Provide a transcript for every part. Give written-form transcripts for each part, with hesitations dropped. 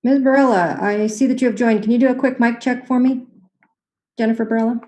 Ms. Barilla, I see that you have joined. Can you do a quick mic check for me? Jennifer Barilla?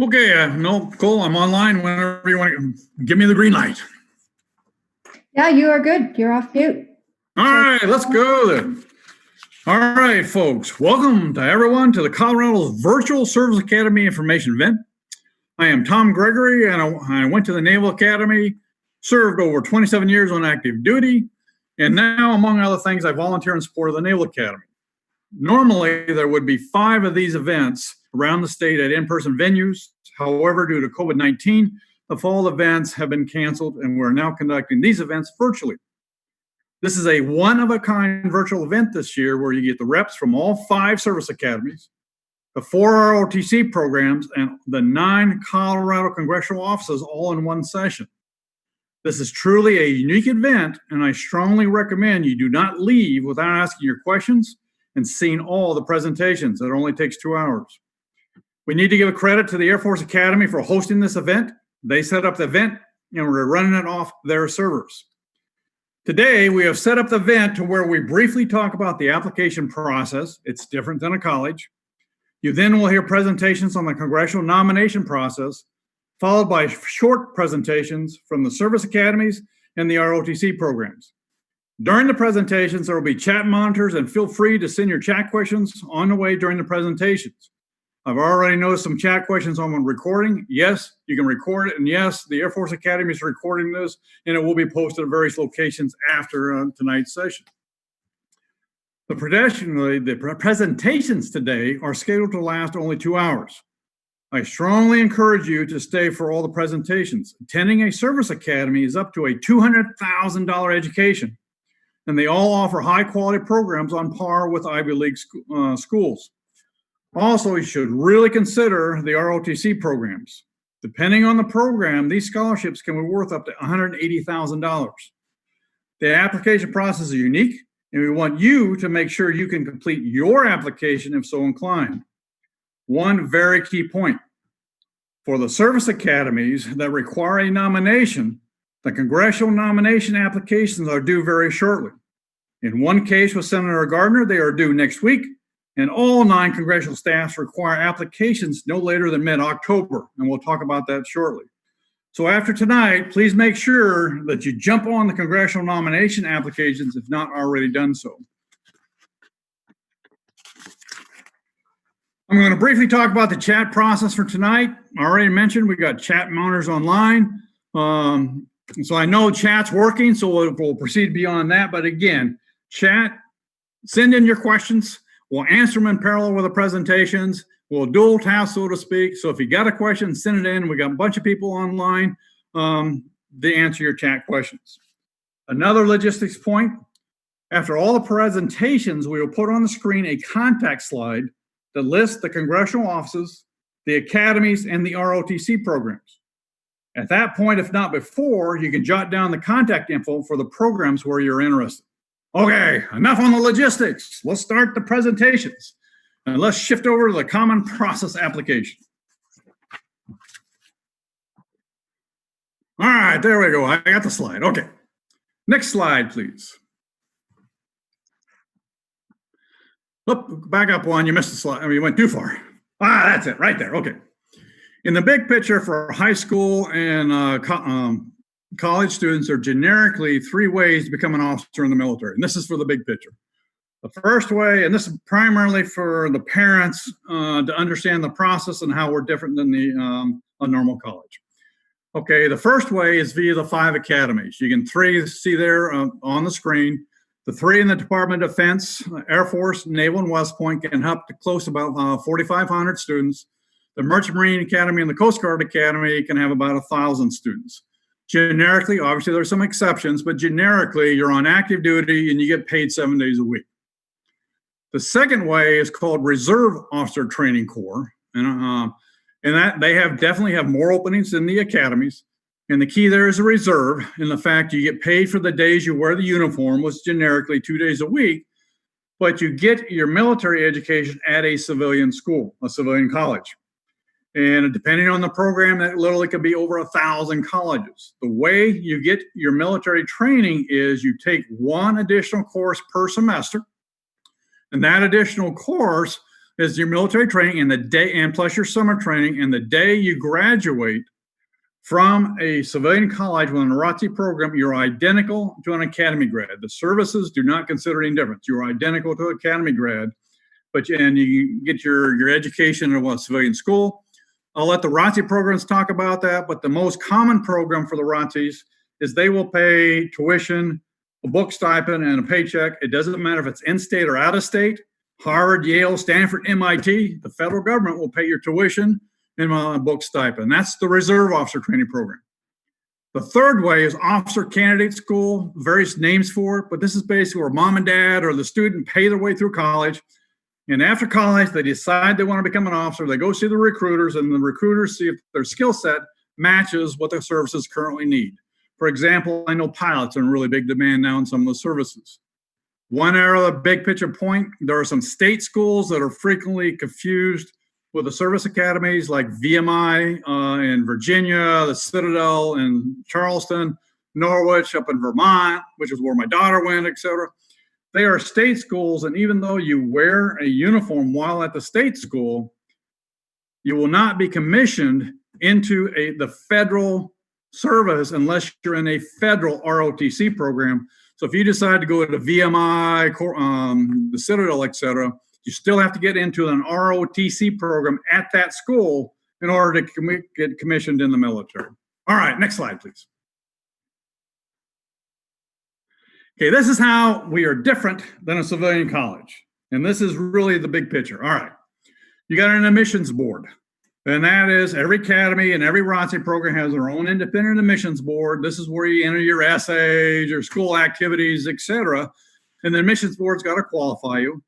Okay, no, Cole, I'm online whenever you want to give me the green light. Yeah, you are good. You're off mute. All right, let's go then. All right, folks, welcome to everyone to the Colorado Virtual Service Academy Information event. I am Tom Gregory, and I went to the Naval Academy, served over 27 years on active duty, and now, among other things, I volunteer in support of the Naval Academy. Normally, there would be 5 of these events around the state at in-person venues. However, due to COVID-19, the fall events have been canceled, and we're now conducting these events virtually. This is a one-of-a-kind virtual event this year where you get the reps from all 5 service academies, the 4 ROTC programs, and the 9 Colorado congressional offices all in one session. This is truly a unique event, and I strongly recommend you do not leave without asking your questions and seeing all the presentations. It only takes 2 hours. We need to give a credit to the Air Force Academy for hosting this event. They set up the event, and we're running it off their servers. Today, we have set up the event to where we briefly talk about the application process. It's different than a college. You then will hear presentations on the congressional nomination process, followed by short presentations from the service academies and the ROTC programs. During the presentations, there will be chat monitors, and feel free to send your chat questions on the way during the presentations. I've already noticed some chat questions on recording. Yes, you can record it, and yes, the Air Force Academy is recording this, and it will be posted at various locations after tonight's session. The presentations today are scheduled to last only 2 hours. I strongly encourage you to stay for all the presentations. Attending a service academy is up to a $200,000 education, and they all offer high-quality programs on par with Ivy League schools. Also, you should really consider the ROTC programs. Depending on the program, these scholarships can be worth up to $180,000. The application process is unique, and we want you to make sure you can complete your application if so inclined. One very key point. For the service academies that require a nomination, the congressional nomination applications are due very shortly. In one case with Senator Gardner, they are due next week, and all 9 congressional staffs require applications no later than mid-October, and we'll talk about that shortly. So after tonight, please make sure that you jump on the congressional nomination applications if not already done so. I'm going to briefly talk about the chat process for tonight. I already mentioned we got chat monitors online. So I know chat's working, so we'll proceed beyond that. But again, chat, send in your questions. We'll answer them in parallel with the presentations. We'll dual task, so to speak. So if you got a question, send it in. We got a bunch of people online to answer your chat questions. Another logistics point, After all the presentations, we will put on the screen a contact slide that lists the congressional offices, the academies, and the ROTC programs. At that point, if not before, you can jot down the contact info for the programs where you're interested. Okay, enough on the logistics. Let's start the presentations. And let's shift over to the common process application. All right, there we go. I got the slide. Okay. Next slide, please. Back up one. You missed the slide. I mean, you went too far. That's it. Right there. Okay. In the big picture for high school and college students, there are generically 3 ways to become an officer in the military. And this is for the big picture. The first way, and this is primarily for the parents to understand the process and how we're different than a normal college. Okay, the first way is via the 5 academies. You can see there on the screen. The 3 in the Department of Defense, Air Force, Naval, and West Point can help to close about 4,500 students. The Merchant Marine Academy and the Coast Guard Academy can have about 1,000 students. Generically, obviously there's some exceptions, but generically you're on active duty and you get paid 7 days a week. The second way is called Reserve Officer Training Corps, and that they definitely have more openings than the academies. And the key there is a reserve in the fact you get paid for the days you wear the uniform, which is generically 2 days a week, but you get your military education at a civilian school, a civilian college. And depending on the program, that literally could be over 1,000 colleges. The way you get your military training is you take 1 additional course per semester, and that additional course is your military training and plus your summer training. And the day you graduate from a civilian college with an ROTC program, you're identical to an academy grad. The services do not consider any difference. You're identical to an academy grad, and you get your education in a civilian school. I'll let the ROTC programs talk about that, but the most common program for the ROTCs is they will pay tuition, a book stipend, and a paycheck. It doesn't matter if it's in-state or out-of-state. Harvard, Yale, Stanford, MIT, the federal government will pay your tuition and a book stipend. That's the Reserve Officer Training Program. The third way is Officer Candidate School, various names for it, but this is basically where mom and dad or the student pay their way through college. And after college, they decide they want to become an officer. They go see the recruiters, and the recruiters see if their skill set matches what the services currently need. For example, I know pilots are in really big demand now in some of the services. One area of the big picture point, there are some state schools that are frequently confused with the service academies like VMI in Virginia, the Citadel in Charleston, Norwich up in Vermont, which is where my daughter went, etc. They are state schools, and even though you wear a uniform while at the state school, you will not be commissioned into the federal service unless you're in a federal ROTC program. So if you decide to go to VMI, the Citadel, etc., you still have to get into an ROTC program at that school in order to get commissioned in the military. All right, next slide, please. Okay, this is how we are different than a civilian college. And this is really the big picture. All right, you got an admissions board. And that is every academy and every ROTC program has their own independent admissions board. This is where you enter your essays, your school activities, etc. And the admissions board's got to qualify you.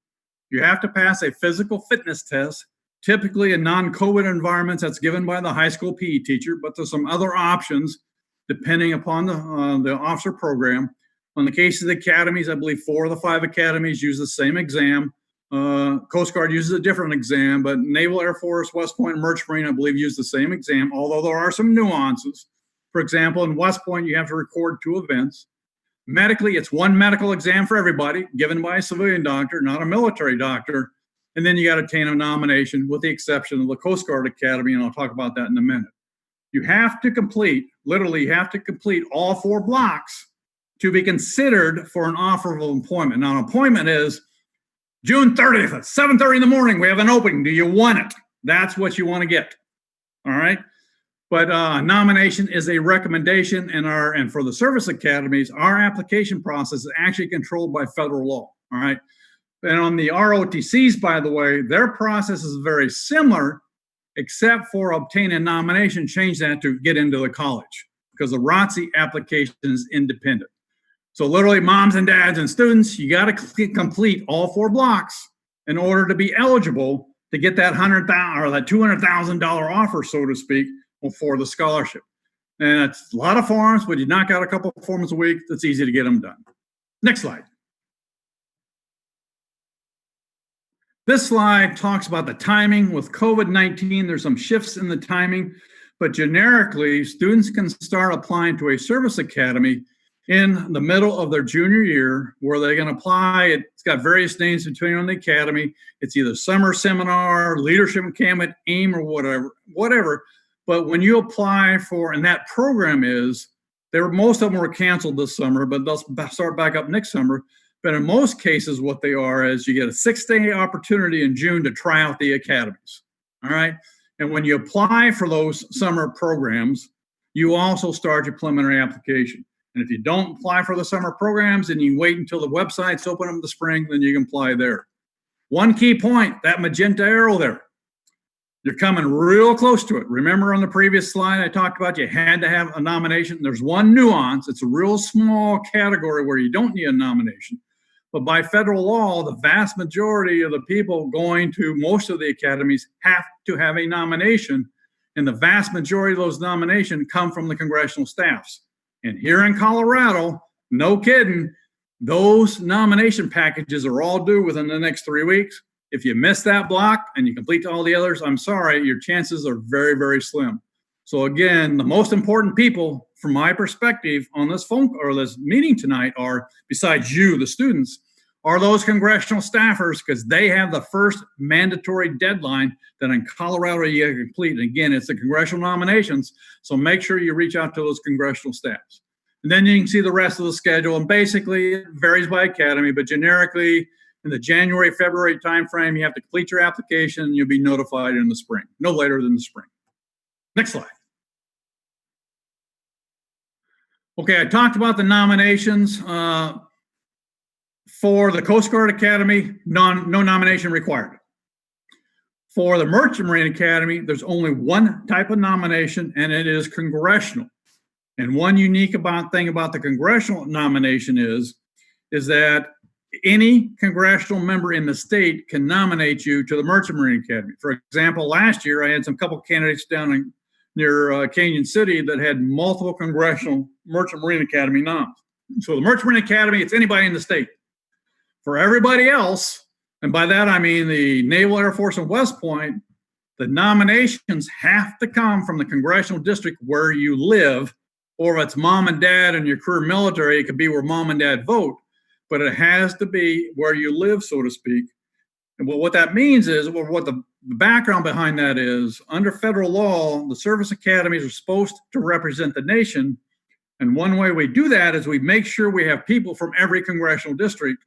You have to pass a physical fitness test, typically in non-COVID environments that's given by the high school PE teacher, but there's some other options depending upon the officer program. On the case of the academies, I believe 4 of the 5 academies use the same exam. Coast Guard uses a different exam, but Naval, Air Force, West Point, and Merchant Marine, I believe, use the same exam, although there are some nuances. For example, in West Point, you have to record 2 events. Medically, it's 1 medical exam for everybody, given by a civilian doctor, not a military doctor. And then you got to obtain a nomination, with the exception of the Coast Guard Academy, and I'll talk about that in a minute. You have to complete, literally, you have to complete all 4 blocks to be considered for an offer of employment. Now, an appointment is June 30th at 7:30 in the morning. We have an opening. Do you want it? That's what you want to get. All right. But nomination is a recommendation, and for the service academies, our application process is actually controlled by federal law. All right. And on the ROTCs, by the way, their process is very similar, except for obtaining a nomination, change that to get into the college, because the ROTC application is independent. So literally, moms and dads and students, you got to complete all 4 blocks in order to be eligible to get that $100,000 or that $200,000 offer, so to speak, for the scholarship. And it's a lot of forms, but you knock out a couple of forms a week, it's easy to get them done. Next slide. This slide talks about the timing. With COVID-19, there's some shifts in the timing, but generically, students can start applying to a service academy in the middle of their junior year, where they're going to apply. It's got various names depending on the academy. It's either summer seminar, leadership camp, AIM, or whatever. But when you apply for, and that program is, most of them were canceled this summer, but they'll start back up next summer. But in most cases, what they are is you get a 6-day opportunity in June to try out the academies. All right. And when you apply for those summer programs, you also start your preliminary application. And if you don't apply for the summer programs and you wait until the website's open up in the spring, then you can apply there. One key point, that magenta arrow there, you're coming real close to it. Remember on the previous slide I talked about you had to have a nomination. There's one nuance. It's a real small category where you don't need a nomination. But by federal law, the vast majority of the people going to most of the academies have to have a nomination. And the vast majority of those nominations come from the congressional staffs. And here in Colorado, no kidding, those nomination packages are all due within the next 3 weeks. If you miss that block and you complete all the others, I'm sorry, your chances are very, very slim. So again, the most important people, from my perspective, on this this meeting tonight are, besides you, the students, are those congressional staffers, because they have the first mandatory deadline that in Colorado you have to complete. And again, it's the congressional nominations. So make sure you reach out to those congressional staffs. And then you can see the rest of the schedule. And basically, it varies by academy, but generically, in the January, February timeframe, you have to complete your application and you'll be notified in the spring, no later than the spring. Next slide. Okay, I talked about the nominations. For the Coast Guard Academy, no nomination required. For the Merchant Marine Academy, there's only one type of nomination, and it is congressional. And one unique thing about the congressional nomination is that any congressional member in the state can nominate you to the Merchant Marine Academy. For example, last year I had some couple candidates down near Canyon City that had multiple congressional Merchant Marine Academy noms. So the Merchant Marine Academy, it's anybody in the state. For everybody else, and by that I mean the Naval Air Force and West Point, the nominations have to come from the congressional district where you live, or if it's mom and dad and your career military, it could be where mom and dad vote. But it has to be where you live, so to speak. And what that means is, what the background behind that is, under federal law, the service academies are supposed to represent the nation. And one way we do that is we make sure we have people from every congressional district.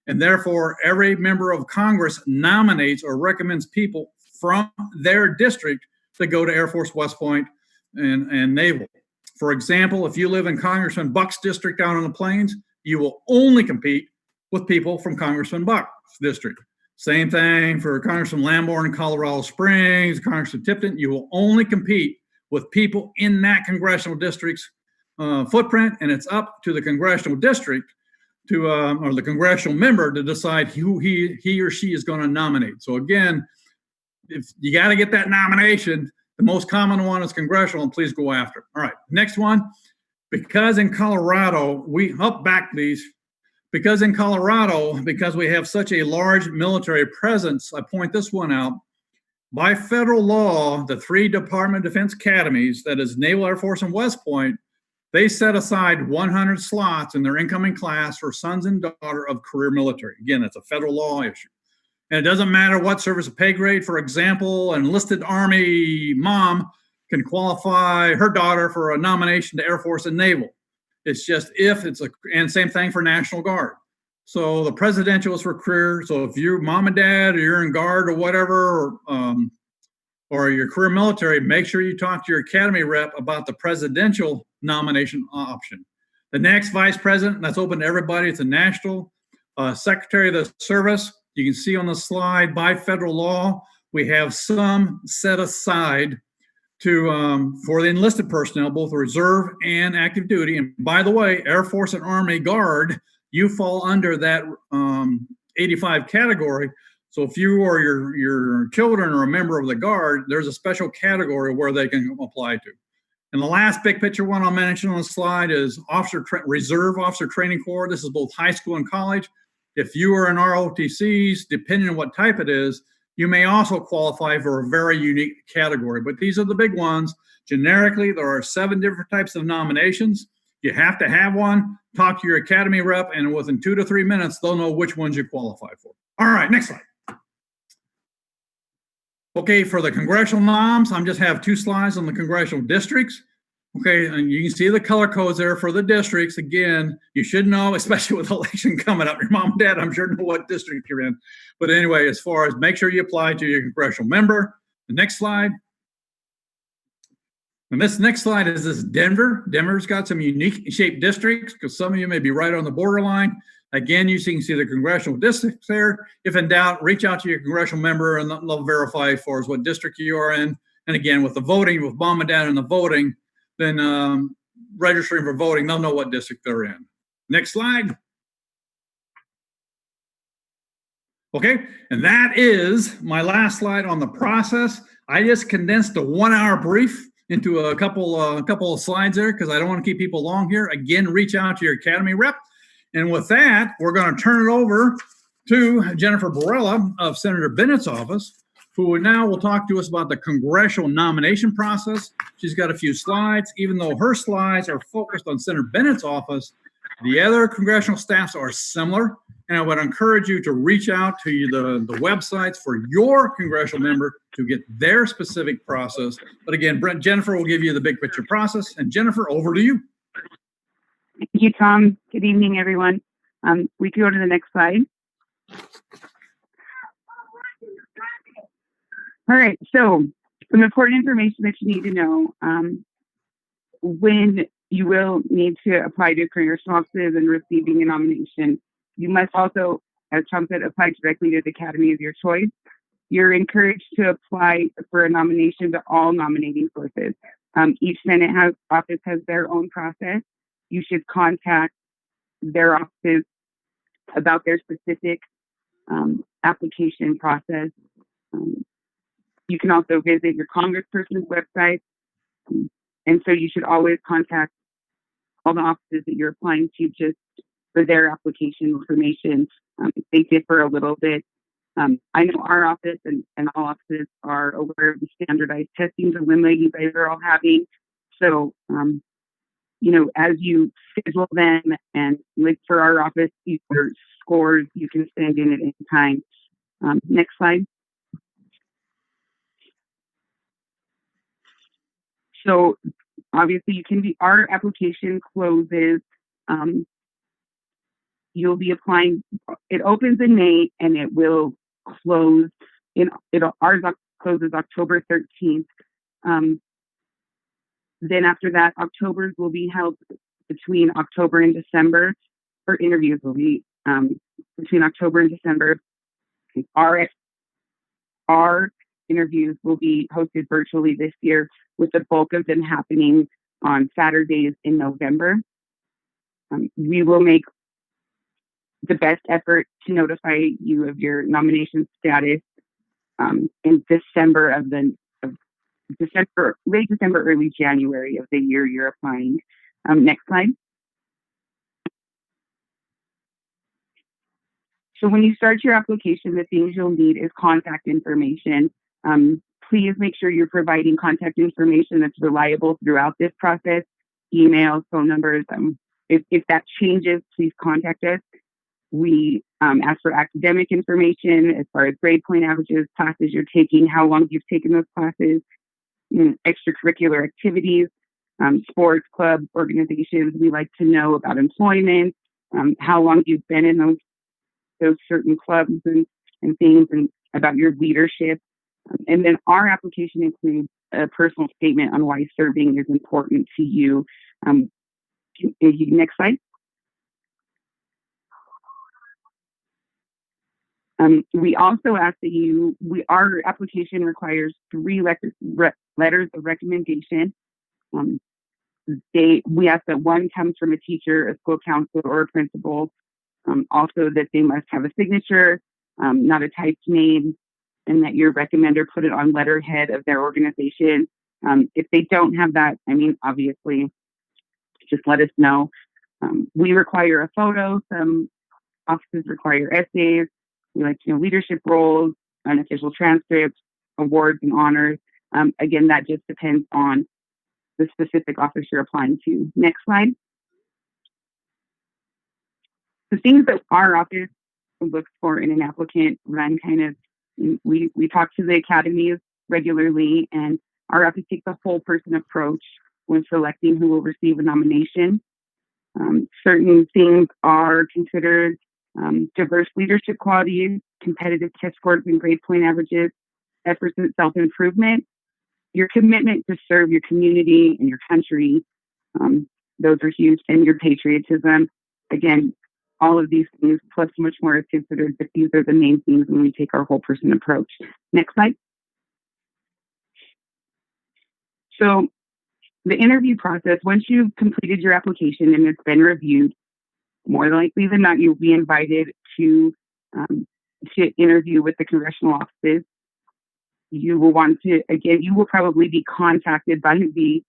And therefore, every member of Congress nominates or recommends people from their district to go to Air Force West Point and Naval. For example, if you live in Congressman Buck's district out on the plains, you will only compete with people from Congressman Buck's district. Same thing for Congressman Lamborn in Colorado Springs, Congressman Tipton. You will only compete with people in that congressional district's footprint, and it's up to the congressional district to or the congressional member to decide who he or she is going to nominate. So again, if you got to get that nomination, the most common one is congressional, and please go after it. All right, next one. Because in Colorado, because in Colorado, because we have such a large military presence, I point this one out. By federal law, the 3 Department of Defense academies, that is Naval Air Force and West Point, they set aside 100 slots in their incoming class for sons and daughters of career military. Again, that's a federal law issue. And it doesn't matter what service pay grade. For example, an enlisted Army mom can qualify her daughter for a nomination to Air Force and Naval. It's just and same thing for National Guard. So the presidential is for career. So if you're mom and dad, or you're in Guard or whatever, or your career military, make sure you talk to your academy rep about the presidential nomination option. The next vice president, that's open to everybody. It's a national secretary of the service. You can see on the slide, by federal law, we have some set aside for the enlisted personnel, both reserve and active duty. And by the way, Air Force and Army Guard, you fall under that 85 category. So if you or your children are a member of the Guard, there's a special category where they can apply to. And the last big picture one I'll mention on the slide is Reserve Officer Training Corps. This is both high school and college. If you are in ROTCs, depending on what type it is, you may also qualify for a very unique category, but these are the big ones. Generically, there are 7 different types of nominations. You have to have one, talk to your academy rep, and within 2 to 3 minutes, they'll know which ones you qualify for. All right, next slide. Okay, for the congressional noms, I just have 2 slides on the congressional districts. Okay, and you can see the color codes there for the districts. Again, you should know, especially with election coming up, your mom and dad, I'm sure, know what district you're in. But anyway, as far as make sure you apply to your congressional member. The next slide. And this next slide is this Denver. Denver's got some unique shaped districts because some of you may be right on the borderline. Again, you can see the congressional districts there. If in doubt, reach out to your congressional member and they'll verify for us what district you are in. And again, with the voting, with mom and dad in the voting, then registering for voting, they'll know what district they're in. Next slide. Okay, and that is my last slide on the process. I just condensed a 1-hour brief into a couple of slides there because I don't want to keep people long here. Again, reach out to your academy rep. And with that, we're going to turn it over to Jennifer Borrella of Senator Bennett's office, who now will talk to us about the congressional nomination process. She's got a few slides. Even though her slides are focused on Senator Bennett's office, the other congressional staffs are similar. And I would encourage you to reach out to the websites for your congressional member to get their specific process. But again, Jennifer will give you the big picture process. And Jennifer, over to you. Thank you, Tom. Good evening, everyone. We can go to the next slide. All right, so some important information that you need to know. When you will need to apply to congressional offices and receiving a nomination, you must also, as Tom said, apply directly to the academy of your choice. You're encouraged to apply for a nomination to all nominating sources. Each Senate office has their own process. You should contact their offices about their specific application process. You can also visit your congressperson's website. And so you should always contact all the offices that you're applying to just for their application information. They differ a little bit. I know our office and all offices are aware of the standardized testing dilemma you guys are all having. So, as you schedule them and like for our office, your scores, you can send in at any time. Next slide. So obviously our application closes, you'll be applying, it opens in May and it will close ours closes October 13th. Then after that, October's will be held between October and December, or interviews will be between October and December. Our interviews will be hosted virtually this year, with the bulk of them happening on Saturdays in November. We will make the best effort to notify you of your nomination status in December late December, early January of the year you're applying. Next slide. So when you start your application, the things you'll need is contact information. Please make sure you're providing contact information that's reliable throughout this process. Emails, phone numbers. If that changes, please contact us. We ask for academic information as far as grade point averages, classes you're taking, how long you've taken those classes, extracurricular activities, sports, club, organizations. We like to know about employment, how long you've been in those certain clubs and things, and about your leadership. And then our application includes a personal statement on why serving is important to you. Next slide. We also ask that our application requires 3 letters of recommendation. We ask that one comes from a teacher, a school counselor, or a principal. Also that they must have a signature, not a typed name, and that your recommender put it on letterhead of their organization. If they don't have that, obviously, just let us know. We require a photo. Some offices require essays. We like to know leadership roles, unofficial transcripts, awards, and honors. Again, that just depends on the specific office you're applying to. Next slide. The things that our office looks for in an applicant run we talk to the academies regularly, and our office takes a whole person approach when selecting who will receive a nomination. Certain things are considered diverse leadership qualities, competitive test scores and grade point averages, efforts at self-improvement, your commitment to serve your community and your country. Those are huge, and your patriotism. Again, all of these things, plus much more, is considered, but these are the main things when we take our whole person approach. Next slide. So the interview process, once you've completed your application and it's been reviewed, more likely than not, you'll be invited to interview with the congressional offices. You will probably be contacted by the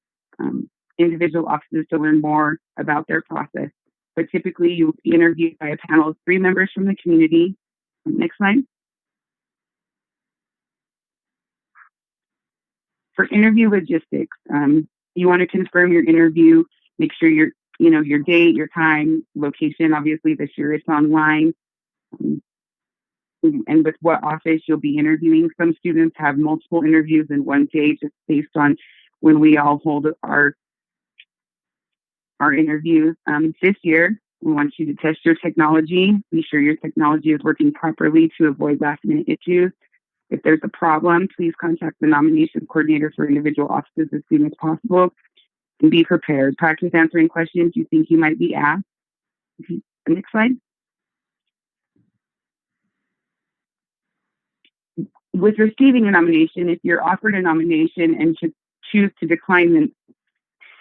individual offices to learn more about their process. But typically, you'll be interviewed by a panel of 3 members from the community. Next slide. For interview logistics, you want to confirm your interview, make sure your date, your time, location. Obviously, this year it's online. And with what office you'll be interviewing. Some students have multiple interviews in one day, just based on when we all hold our interviews. This year, we want you to test your technology. Be sure your technology is working properly to avoid last-minute issues. If there's a problem, please contact the nominations coordinator for individual offices as soon as possible. And be prepared. Practice answering questions you think you might be asked. Next slide. With receiving a nomination, if you're offered a nomination and should choose to decline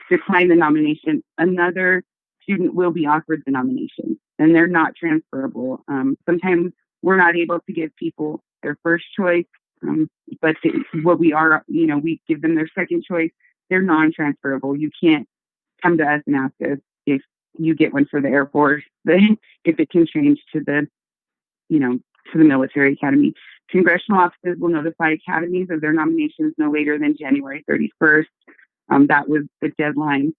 the nomination, another student will be offered the nomination, and they're not transferable. Sometimes we're not able to give people their first choice, but we give them their second choice. They're non-transferable. You can't come to us and ask us if you get one for the Air Force, if it can change to the military academy. Congressional offices will notify academies of their nominations no later than January 31st. That was the deadline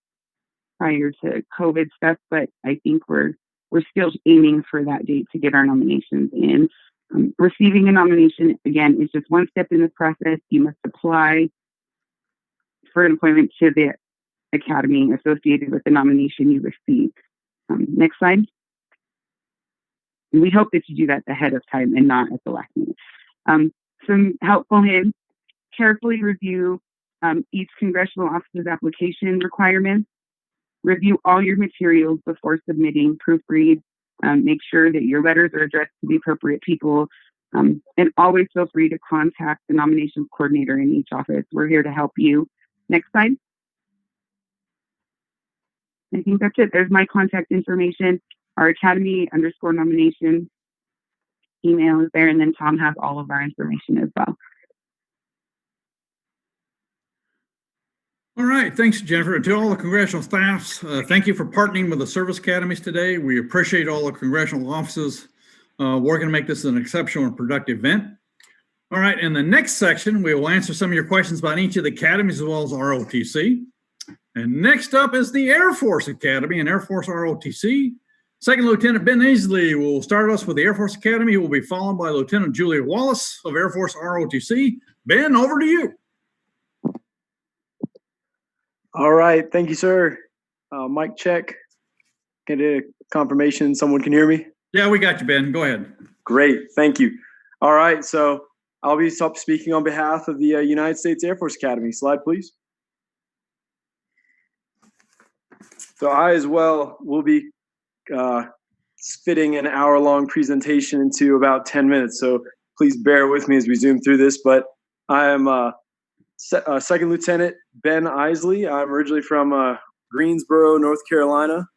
prior to COVID stuff, but I think we're still aiming for that date to get our nominations in. Receiving a nomination, again, is just one step in the process. You must apply for employment to the academy associated with the nomination you receive. Next slide. We hope that you do that ahead of time and not at the last minute. Some helpful hints: carefully review each congressional office's application requirements. Review all your materials before submitting. Proofread. Make sure that your letters are addressed to the appropriate people. And always feel free to contact the nominations coordinator in each office. We're here to help you. Next slide. I think that's it. There's my contact information. Our academy_nomination email is there, and then Tom has all of our information as well. All right. Thanks, Jennifer. And to all the congressional staffs, thank you for partnering with the service academies today. We appreciate all the congressional offices working to make this an exceptional and productive event. All right. In the next section, we will answer some of your questions about each of the academies as well as ROTC. And next up is the Air Force Academy and Air Force ROTC. Second Lieutenant Ben Easley will start us with the Air Force Academy. He will be followed by Lieutenant Julia Wallace of Air Force ROTC. Ben, over to you. All right. Thank you, sir. Mic check. Get a confirmation someone can hear me? Yeah, we got you, Ben. Go ahead. Great. Thank you. All right. So I'll be speaking on behalf of the United States Air Force Academy. Slide, please. So I as well will be fitting an hour-long presentation into about 10 minutes. So please bear with me as we zoom through this. But I am Second Lieutenant Ben Isley. I'm originally from Greensboro, North Carolina.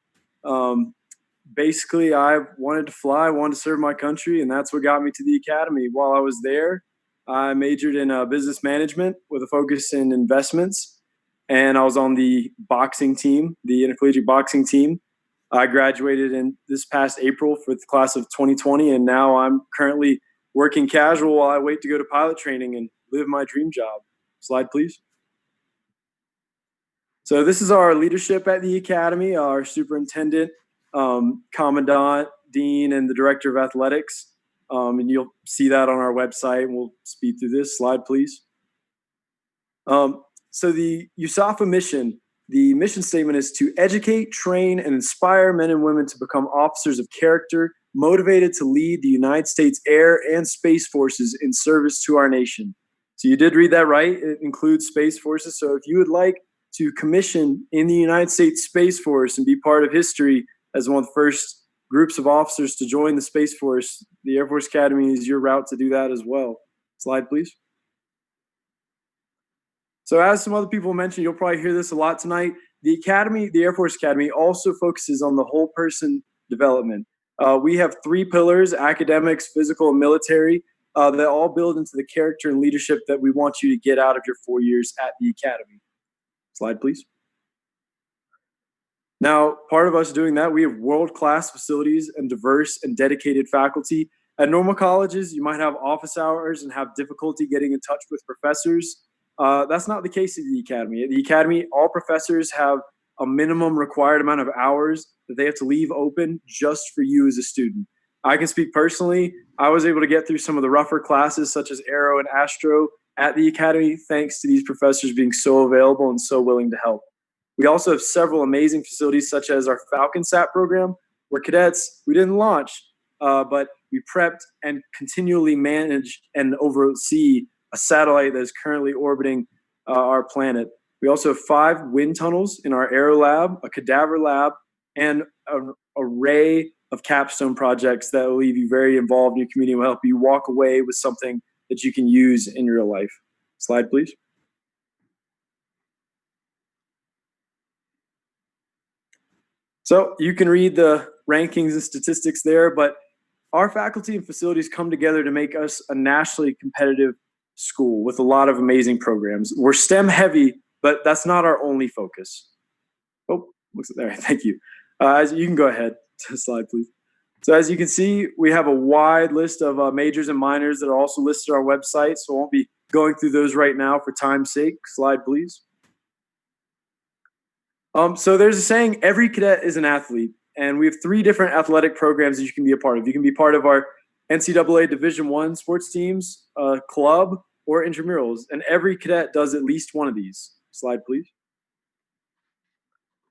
Basically, I wanted to fly, wanted to serve my country, and that's what got me to the Academy. While I was there, I majored in business management with a focus in investments, and I was on the boxing team, the intercollegiate boxing team. I graduated in this past April for the class of 2020, and now I'm currently working casual while I wait to go to pilot training and live my dream job. Slide, please. So this is our leadership at the Academy, our superintendent, commandant, dean, and the director of athletics. And you'll see that on our website, and we'll speed through this. Slide, please. So the USAFA mission, the mission statement is to educate, train, and inspire men and women to become officers of character, motivated to lead the United States Air and Space Forces in service to our nation. So you did read that right. It includes Space Forces. So if you would like to commission in the United States Space Force and be part of history as one of the first groups of officers to join the Space Force, the Air Force Academy is your route to do that as well. Slide, please. So as some other people mentioned, you'll probably hear this a lot tonight. The Academy, the Air Force Academy, also focuses on the whole person development. We have 3 pillars: academics, physical, and military, that all build into the character and leadership that we want you to get out of your 4 years at the Academy. Slide, please. Now, part of us doing that, we have world-class facilities and diverse and dedicated faculty. At normal colleges, you might have office hours and have difficulty getting in touch with professors. That's not the case at the Academy. At the Academy, all professors have a minimum required amount of hours that they have to leave open just for you as a student. I can speak personally. I was able to get through some of the rougher classes, such as Aero and Astro, at the Academy, thanks to these professors being so available and so willing to help. We also have several amazing facilities, such as our Falcon SAT program, where cadets, we didn't launch, but we prepped and continually manage and oversee a satellite that is currently orbiting our planet. We also have 5 wind tunnels in our Aero lab, a cadaver lab, and an array of capstone projects that will leave you very involved in your community and will help you walk away with something that you can use in real life. Slide, please. So you can read the rankings and statistics there, but our faculty and facilities come together to make us a nationally competitive school with a lot of amazing programs. We're STEM heavy, but that's not our only focus. Oh, looks there. Thank you. As you can go ahead. Slide, please. So as you can see, we have a wide list of majors and minors that are also listed on our website. So I won't be going through those right now for time's sake. Slide, please. So there's a saying, every cadet is an athlete. And we have 3 different athletic programs that you can be a part of. You can be part of our NCAA Division I sports teams, club, or intramurals. And every cadet does at least one of these. Slide, please.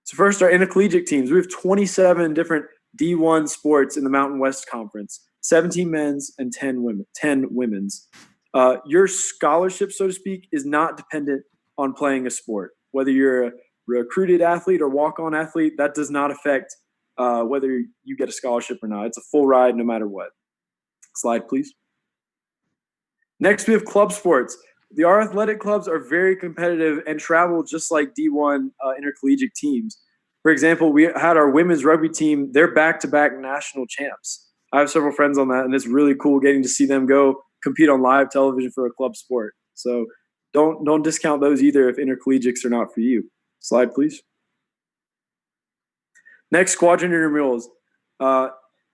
So first, our intercollegiate teams. We have 27 different D1 sports in the Mountain West Conference, 17 men's and 10 women's. Your scholarship, so to speak, is not dependent on playing a sport. Whether you're a recruited athlete or walk-on athlete, that does not affect whether you get a scholarship or not. It's a full ride no matter what. Slide, please. Next, we have club sports. Our athletic clubs are very competitive and travel just like D1 intercollegiate teams. For example, we had our women's rugby team. They're back-to-back national champs. I have several friends on that, and it's really cool getting to see them go compete on live television for a club sport. So don't discount those either if intercollegiates are not for you. Slide, please. Next, squadron intramurals.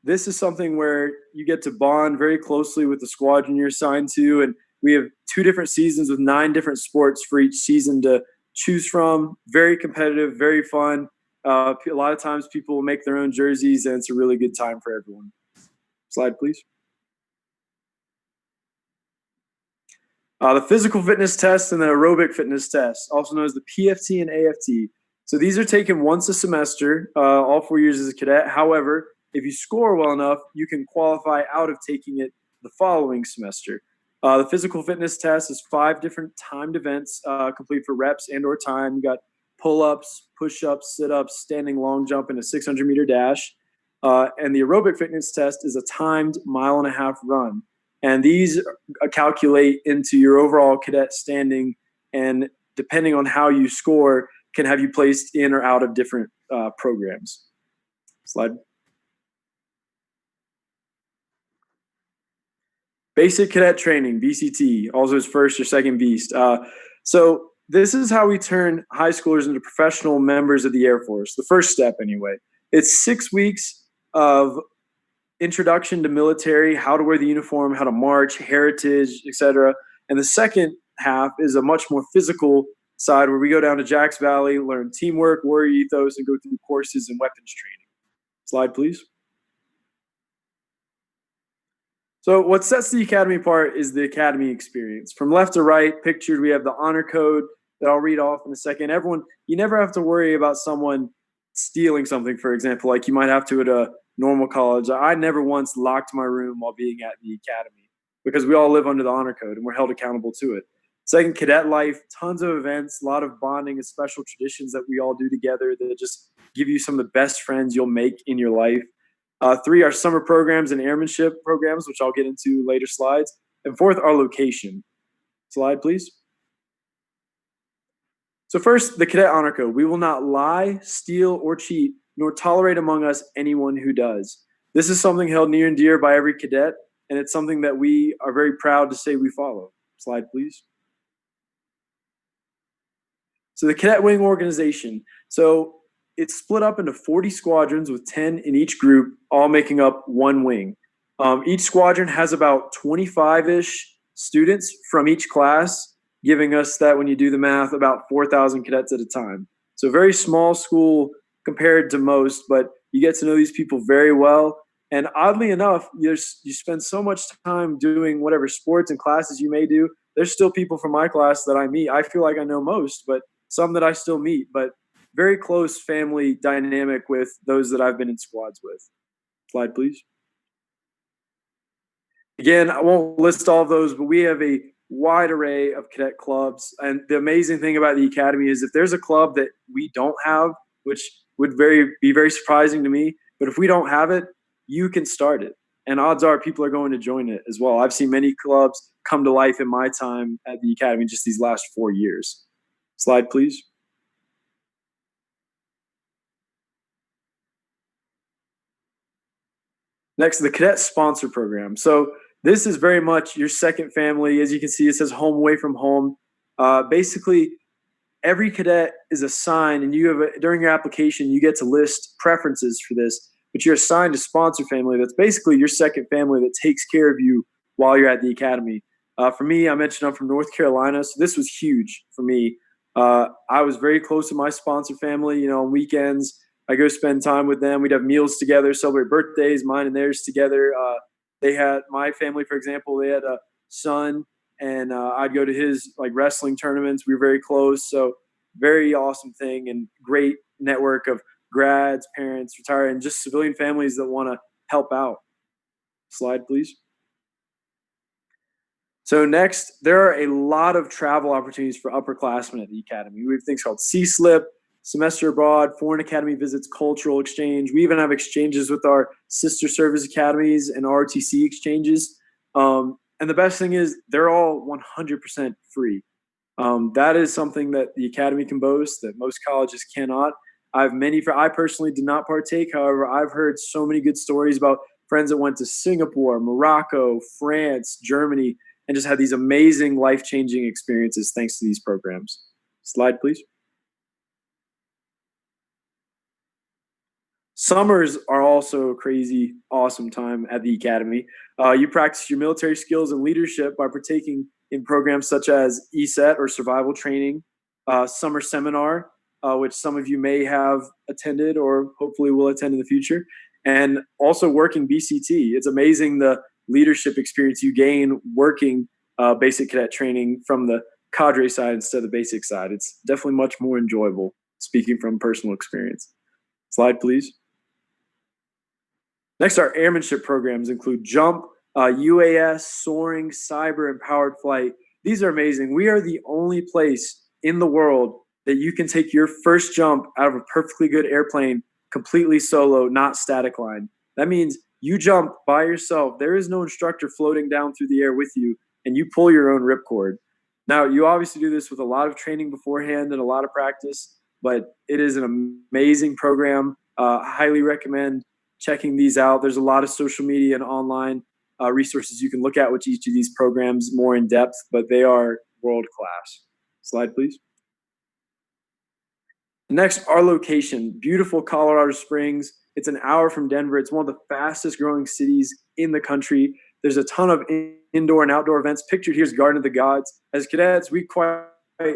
This is something where you get to bond very closely with the squadron you're assigned to, and we have 2 different seasons with 9 different sports for each season to choose from. Very competitive, very fun. A lot of times people will make their own jerseys, and it's a really good time for everyone. Slide, please. The physical fitness test and the aerobic fitness test, also known as the PFT and AFT. So these are taken once a semester, all 4 years as a cadet. However, if you score well enough, you can qualify out of taking it the following semester. The physical fitness test is 5 different timed events, complete for reps and or time. You got pull-ups, push-ups, sit-ups, standing long jump, and a 600-meter dash. And the aerobic fitness test is a timed 1.5 mile run. And these calculate into your overall cadet standing, and depending on how you score, can have you placed in or out of different programs. Slide. Basic cadet training, BCT, also is first or second beast. So this is how we turn high schoolers into professional members of the Air Force. The first step, anyway. It's 6 weeks of introduction to military, how to wear the uniform, how to march, heritage, etc. And the second half is a much more physical side where we go down to Jacks Valley, learn teamwork, warrior ethos, and go through courses and weapons training. Slide, please. So what sets the Academy apart is the Academy experience. From left to right, pictured, we have the honor code that I'll read off in a second. Everyone, you never have to worry about someone stealing something, for example, like you might have to at a normal college. I never once locked my room while being at the Academy because we all live under the honor code and we're held accountable to it. Second, cadet life, tons of events, a lot of bonding and special traditions that we all do together that just give you some of the best friends you'll make in your life. 3, our summer programs and airmanship programs, which I'll get into later slides. And 4th, our location. Slide, please. So first, the Cadet Honor Code. We will not lie, steal, or cheat, nor tolerate among us anyone who does. This is something held near and dear by every cadet, and it's something that we are very proud to say we follow. Slide, please. So the Cadet Wing organization. So it's split up into 40 squadrons with 10 in each group, all making up one wing. Each squadron has about 25-ish students from each class, giving us that, when you do the math, about 4,000 cadets at a time. So very small school compared to most, but you get to know these people very well. And oddly enough, you spend so much time doing whatever sports and classes you may do. There's still people from my class that I meet. I feel like I know most, but some that I still meet. But very close family dynamic with those that I've been in squads with. Slide, please. Again, I won't list all of those, but we have a wide array of cadet clubs. And the amazing thing about the Academy is if there's a club that we don't have, which would be very surprising to me, but if we don't have it, you can start it. And odds are people are going to join it as well. I've seen many clubs come to life in my time at the Academy just these last 4 years. Slide, please. Next, the Cadet Sponsor Program. So this is very much your second family. As you can see, it says home away from home. Basically, every cadet is assigned, and during your application, you get to list preferences for this, but you're assigned a sponsor family that's basically your second family that takes care of you while you're at the Academy. For me, I mentioned I'm from North Carolina, so this was huge for me. I was very close to my sponsor family. On weekends, I go spend time with them. We'd have meals together, celebrate birthdays, mine and theirs together. They had my family, for example, they had a son, and I'd go to his wrestling tournaments. We were very close. So very awesome thing, and great network of grads, parents, retired, and just civilian families that want to help out. Slide, please. So next, there are a lot of travel opportunities for upperclassmen at the Academy. We have things called C-SLIP, semester abroad, foreign academy visits, cultural exchange. We even have exchanges with our sister service academies and ROTC exchanges. And the best thing is they're all 100% free. That is something that the Academy can boast that most colleges cannot. I personally did not partake. However, I've heard so many good stories about friends that went to Singapore, Morocco, France, Germany, and just had these amazing life-changing experiences thanks to these programs. Slide, please. Summers are also a crazy, awesome time at the Academy. You practice your military skills and leadership by partaking in programs such as ESET or survival training, summer seminar, which some of you may have attended or hopefully will attend in the future, and also working BCT. It's amazing the leadership experience you gain working basic cadet training from the cadre side instead of the basic side. It's definitely much more enjoyable, speaking from personal experience. Slide, please. Next, our airmanship programs include jump, UAS, soaring, cyber, and powered flight. These are amazing. We are the only place in the world that you can take your first jump out of a perfectly good airplane completely solo, not static line. That means you jump by yourself. There is no instructor floating down through the air with you, and you pull your own ripcord. Now, you obviously do this with a lot of training beforehand and a lot of practice, but it is an amazing program. Highly recommend checking these out. There's a lot of social media and online resources you can look at with each of these programs more in depth, but they are world class. Slide, please. Next, our location, beautiful Colorado Springs. It's an hour from Denver. It's one of the fastest growing cities in the country. There's a ton of indoor and outdoor events. Pictured here is Garden of the Gods. As cadets, we quite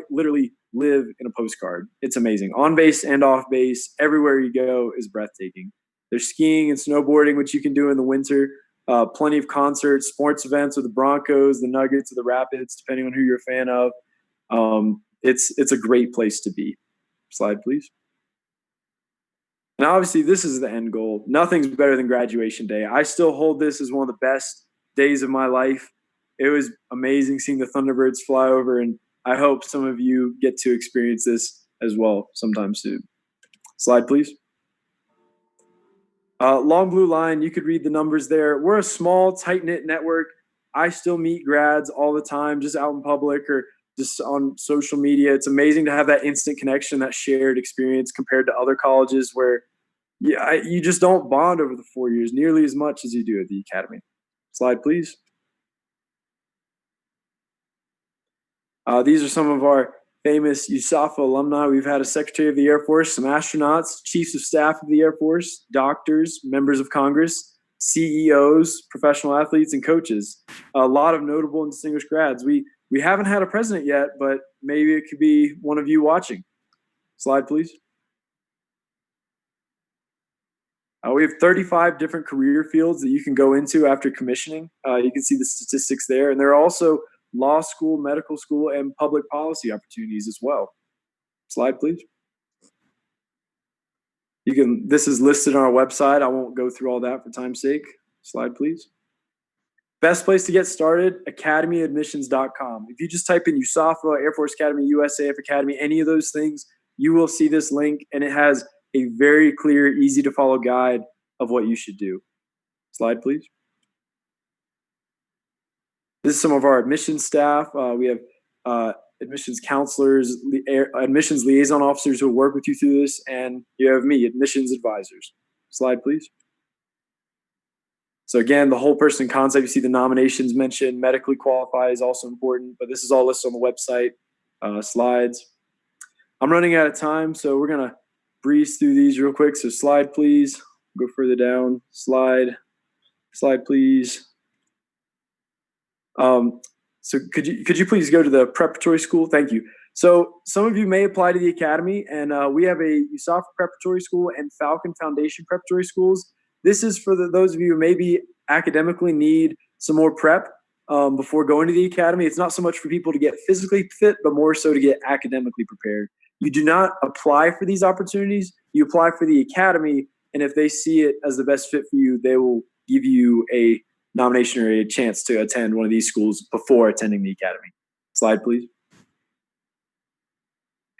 literally live in a postcard. It's amazing. On base and off base, everywhere you go is breathtaking. There's skiing and snowboarding, which you can do in the winter. Plenty of concerts, sports events with the Broncos, the Nuggets, or the Rapids, depending on who you're a fan of. It's a great place to be. Slide, please. And obviously, this is the end goal. Nothing's better than graduation day. I still hold this as one of the best days of my life. It was amazing seeing the Thunderbirds fly over, and I hope some of you get to experience this as well sometime soon. Slide, please. Long blue line, you could read the numbers there. We're a small, tight-knit network. I still meet grads all the time, just out in public or just on social media. It's amazing to have that instant connection, that shared experience compared to other colleges where you just don't bond over the 4 years nearly as much as you do at the academy. Slide, please. These are some of our famous USAFA alumni. We've had a Secretary of the Air Force, some astronauts, chiefs of staff of the Air Force, doctors, members of Congress, CEOs, professional athletes, and coaches. A lot of notable and distinguished grads. We haven't had a president yet, but maybe it could be one of you watching. Slide, please. We have 35 different career fields that you can go into after commissioning. You can see the statistics there. And there are also law school, medical school, and public policy opportunities as well. Slide, please. This is listed on our website. I won't go through all that for time's sake. Slide, please. Best place to get started, academyadmissions.com. If you just type in USAFA, Air Force Academy, USAFA Academy, any of those things, you will see this link, and it has a very clear, easy to follow guide of what you should do. Slide, please. This is some of our admissions staff. We have admissions counselors, admissions liaison officers who work with you through this, and you have me, admissions advisors. Slide, please. So again, the whole person concept, you see the nominations mentioned, medically qualified is also important, but this is all listed on the website. Slides. I'm running out of time, so we're going to breeze through these real quick. So slide, please. Go further down. Slide. Slide, please. So could you please go to the preparatory school? Thank you. So some of you may apply to the academy, and we have a USAFA preparatory school and Falcon Foundation preparatory schools. This is for those of you who maybe academically need some more prep before going to the academy. It's not so much for people to get physically fit, but more so to get academically prepared. You do not apply for these opportunities. You apply for the academy, and if they see it as the best fit for you, they will give you a nomination or a chance to attend one of these schools before attending the academy. Slide, please.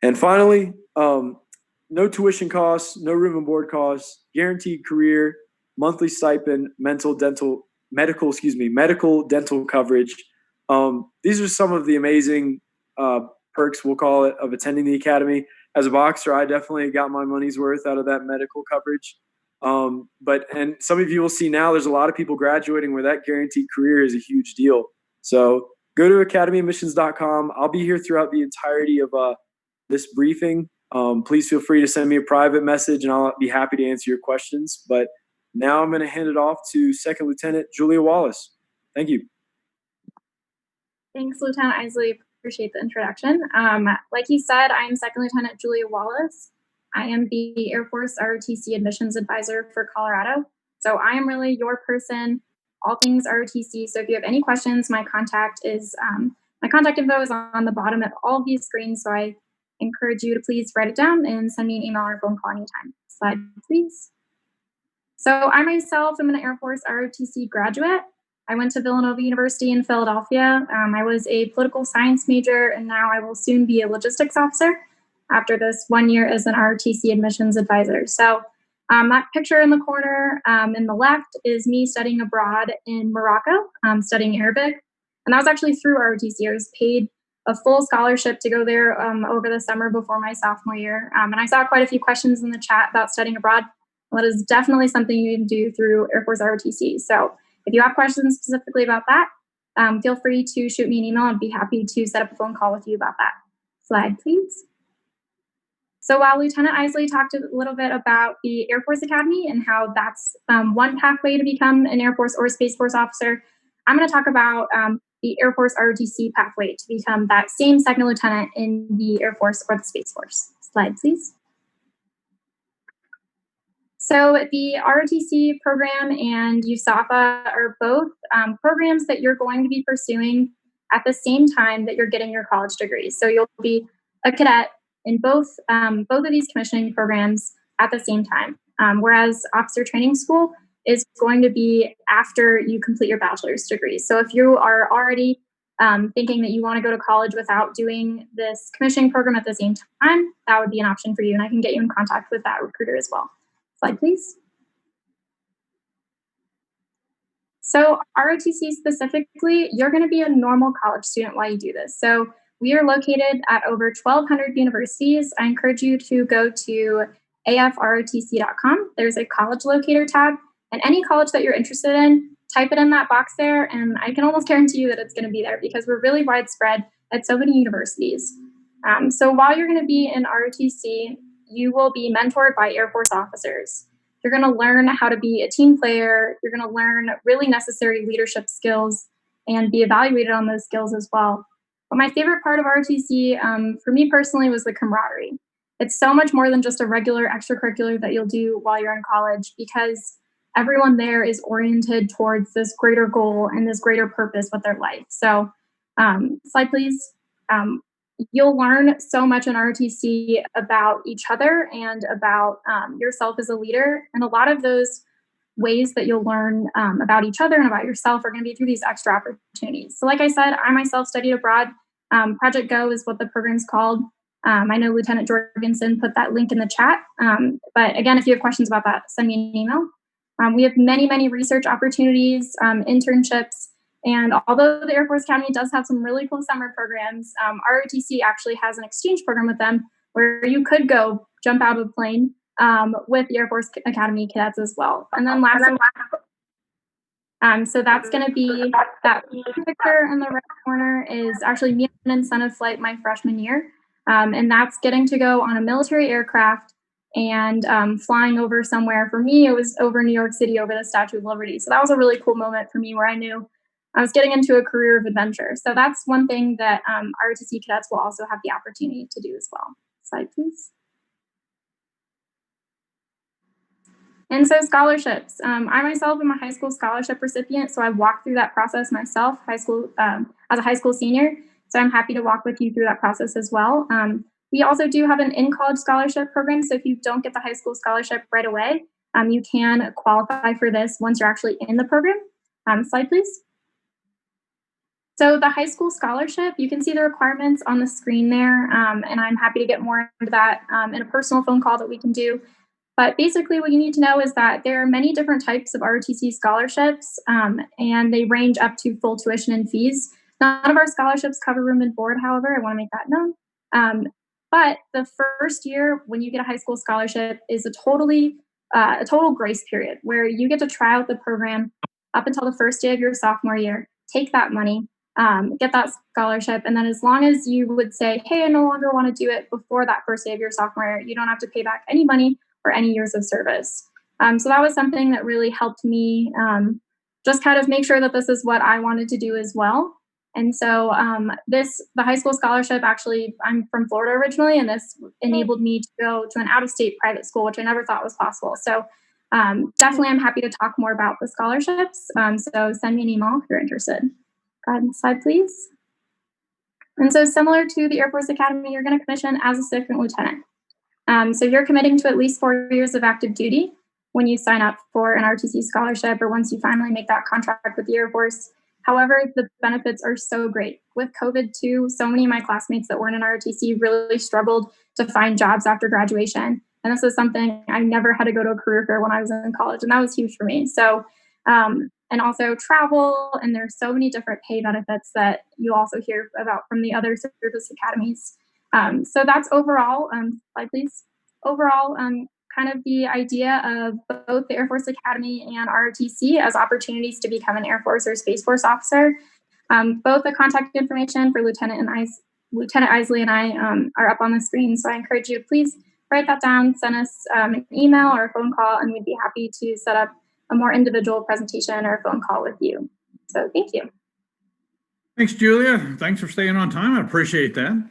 And finally, no tuition costs, no room and board costs, guaranteed career, monthly stipend, medical, dental coverage. These are some of the amazing perks, we'll call it, of attending the academy. As a boxer, I definitely got my money's worth out of that medical coverage. And some of you will see now there's a lot of people graduating where that guaranteed career is a huge deal. So go to academyadmissions.com. I'll be here throughout the entirety of this briefing. Please feel free to send me a private message and I'll be happy to answer your questions. But now I'm going to hand it off to Second Lieutenant Julia Wallace. Thank you. Thanks, Lieutenant Isley. Appreciate the introduction. Like he said, I'm Second Lieutenant Julia Wallace. I am the Air Force ROTC Admissions Advisor for Colorado. So I am really your person, all things ROTC. So if you have any questions, my contact info is on the bottom of all of these screens. So I encourage you to please write it down and send me an email or phone call anytime. Slide, please. So I myself am an Air Force ROTC graduate. I went to Villanova University in Philadelphia. I was a political science major, and now I will soon be a logistics officer after this 1 year as an ROTC admissions advisor. So That picture in the corner in the left is me studying abroad in Morocco, studying Arabic. And that was actually through ROTC. I was paid a full scholarship to go there over the summer before my sophomore year. And I saw quite a few questions in the chat about studying abroad. That is definitely something you can do through Air Force ROTC. So if you have questions specifically about that, feel free to shoot me an email. I'd be happy to set up a phone call with you about that. Slide, please. So while Lieutenant Isley talked a little bit about the Air Force Academy and how that's one pathway to become an Air Force or Space Force officer, I'm going to talk about the Air Force ROTC pathway to become that same second lieutenant in the Air Force or the Space Force. Slide, please. So the ROTC program and USAFA are both programs that you're going to be pursuing at the same time that you're getting your college degrees. So you'll be a cadet in both of these commissioning programs at the same time, whereas officer training school is going to be after you complete your bachelor's degree. So if you are already thinking that you want to go to college without doing this commissioning program at the same time, that would be an option for you, and I can get you in contact with that recruiter as well. Slide, please. So ROTC specifically, you're going to be a normal college student while you do this. So we are located at over 1,200 universities. I encourage you to go to afrotc.com. There's a college locator tab, and any college that you're interested in, type it in that box there, and I can almost guarantee you that it's going to be there because we're really widespread at so many universities. So while you're going to be in ROTC, you will be mentored by Air Force officers. You're going to learn how to be a team player. You're going to learn really necessary leadership skills and be evaluated on those skills as well. But my favorite part of ROTC, for me personally, was the camaraderie. It's so much more than just a regular extracurricular that you'll do while you're in college, because everyone there is oriented towards this greater goal and this greater purpose with their life. So slide, please. You'll learn so much in ROTC about each other and about yourself as a leader. And a lot of those ways that you'll learn about each other and about yourself are going to be through these extra opportunities. So like I said, I myself studied abroad. Project Go is what the program's called. I know Lieutenant Jorgensen put that link in the chat. But again, if you have questions about that, send me an email. We have many, many research opportunities, internships. And although the Air Force Academy does have some really cool summer programs, ROTC actually has an exchange program with them where you could go jump out of a plane with the Air Force Academy cadets as well. And then lastly, so that's going to be that picture in the right corner is actually me on an incentive flight my freshman year. And that's getting to go on a military aircraft and flying over somewhere. For me, it was over New York City, over the Statue of Liberty. So that was a really cool moment for me where I knew I was getting into a career of adventure. So that's one thing that ROTC cadets will also have the opportunity to do as well. Slide, please. And so scholarships. I myself am a high school scholarship recipient, so I walked through that process myself, as a high school senior. So I'm happy to walk with you through that process as well. We also do have an in-college scholarship program, so if you don't get the high school scholarship right away, you can qualify for this once you're actually in the program. Slide, please. So the high school scholarship, you can see the requirements on the screen there, and I'm happy to get more into that in a personal phone call that we can do. But basically what you need to know is that there are many different types of ROTC scholarships, and they range up to full tuition and fees. None of our scholarships cover room and board, however, I want to make that known. But the first year when you get a high school scholarship is a total grace period where you get to try out the program up until the first day of your sophomore year, take that money, get that scholarship, and then as long as you would say, hey, I no longer want to do it before that first day of your sophomore year, you don't have to pay back any money or any years of service. So that was something that really helped me just kind of make sure that this is what I wanted to do as well. And so the high school scholarship, actually, I'm from Florida originally, and this enabled me to go to an out-of-state private school, which I never thought was possible. So definitely I'm happy to talk more about the scholarships. So send me an email if you're interested. Go ahead and slide, please. And so similar to the Air Force Academy, you're going to commission as a second lieutenant. So you're committing to at least 4 years of active duty when you sign up for an ROTC scholarship or once you finally make that contract with the Air Force. However, the benefits are so great. With COVID too, so many of my classmates that weren't in ROTC really struggled to find jobs after graduation. And this is something I never had to go to a career fair when I was in college, and that was huge for me. So, and also travel, and there's so many different pay benefits that you also hear about from the other service academies. So that's overall, slide please, overall kind of the idea of both the Air Force Academy and ROTC as opportunities to become an Air Force or Space Force officer. Both the contact information for Lieutenant Isley and I are up on the screen. So I encourage you, please write that down, send us an email or a phone call, and we'd be happy to set up a more individual presentation or a phone call with you. So thank you. Thanks, Julia. Thanks for staying on time. I appreciate that.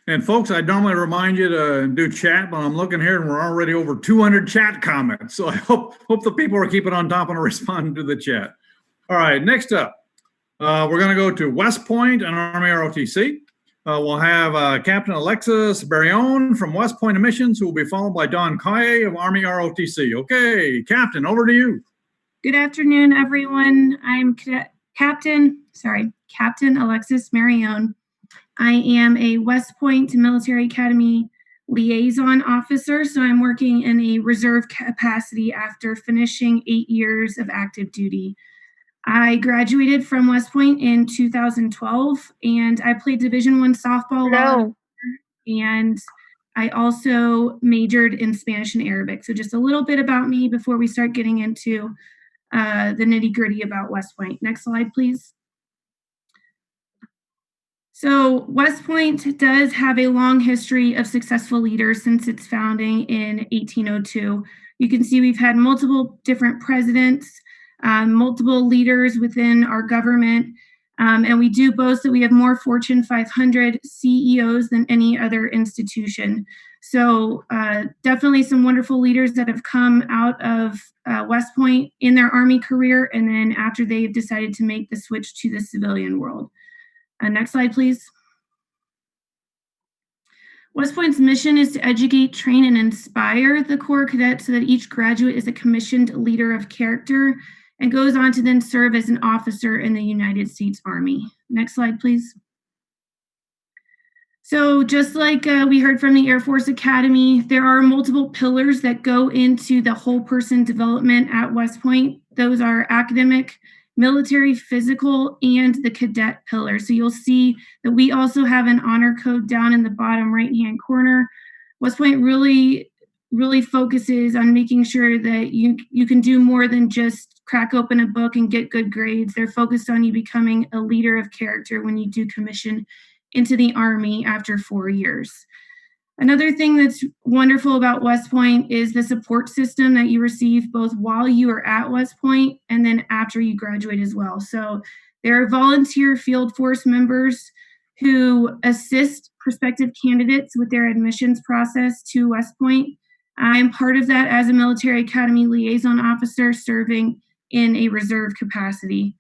And folks, I normally remind you to do chat, but I'm looking here and we're already over 200 chat comments. So I hope the people are keeping on top and responding to the chat. All right, next up, we're going to go to West Point and Army ROTC. We'll have Captain Alexis Barillon from West Point Admissions, who will be followed by Don Kaye of Army ROTC. Okay, Captain, over to you. Good afternoon, everyone. I'm Captain Alexis Marion. I am a West Point Military Academy liaison officer, so I'm working in a reserve capacity after finishing 8 years of active duty. I graduated from West Point in 2012, and I played Division I softball. And I also majored in Spanish and Arabic. So just a little bit about me before we start getting into the nitty-gritty about West Point. Next slide, please. So West Point does have a long history of successful leaders since its founding in 1802. You can see we've had multiple different presidents, multiple leaders within our government, and we do boast that we have more Fortune 500 CEOs than any other institution. So definitely some wonderful leaders that have come out of West Point in their Army career, and then after they've decided to make the switch to the civilian world. Next slide, please. West Point's mission is to educate, train, and inspire the Corps cadets so that each graduate is a commissioned leader of character and goes on to then serve as an officer in the United States Army. Next slide, please. So just like we heard from the Air Force Academy, there are multiple pillars that go into the whole person development at West Point. Those are academic, military, physical, and the cadet pillar. So you'll see that we also have an honor code down in the bottom right-hand corner. West Point really focuses on making sure that you can do more than just crack open a book and get good grades. They're focused on you becoming a leader of character when you do commission into the Army after 4 years. Another thing that's wonderful about West Point is the support system that you receive both while you are at West Point and then after you graduate as well. So there are volunteer field force members who assist prospective candidates with their admissions process to West Point. I'm part of that as a military academy liaison officer serving in a reserve capacity.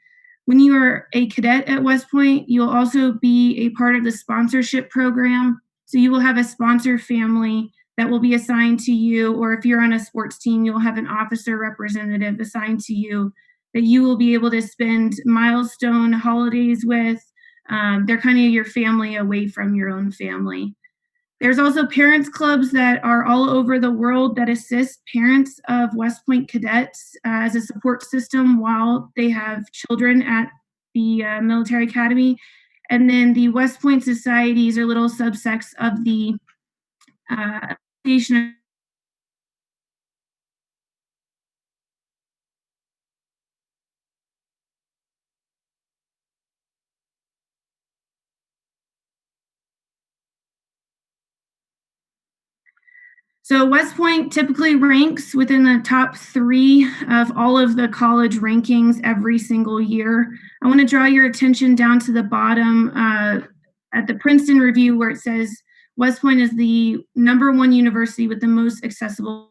When you are a cadet at West Point, you'll also be a part of the sponsorship program. So you will have a sponsor family that will be assigned to you, or if you're on a sports team, you'll have an officer representative assigned to you that you will be able to spend milestone holidays with. They're kind of your family away from your own family. There's also parents clubs that are all over the world that assist parents of West Point cadets as a support system while they have children at the military academy. And then the West Point societies are little subsects of the Association. So West Point typically ranks within the top 3 of all of the college rankings every single year. I want to draw your attention down to the bottom at the Princeton Review, where it says West Point is the #1 university with the most accessible.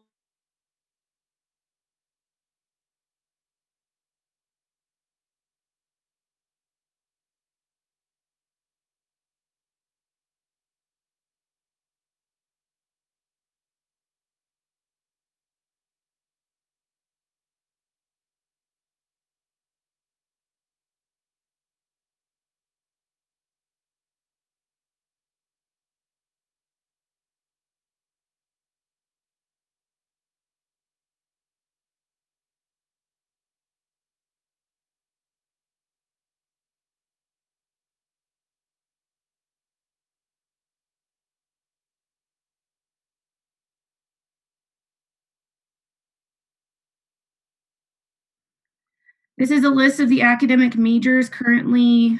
This is a list of the academic majors currently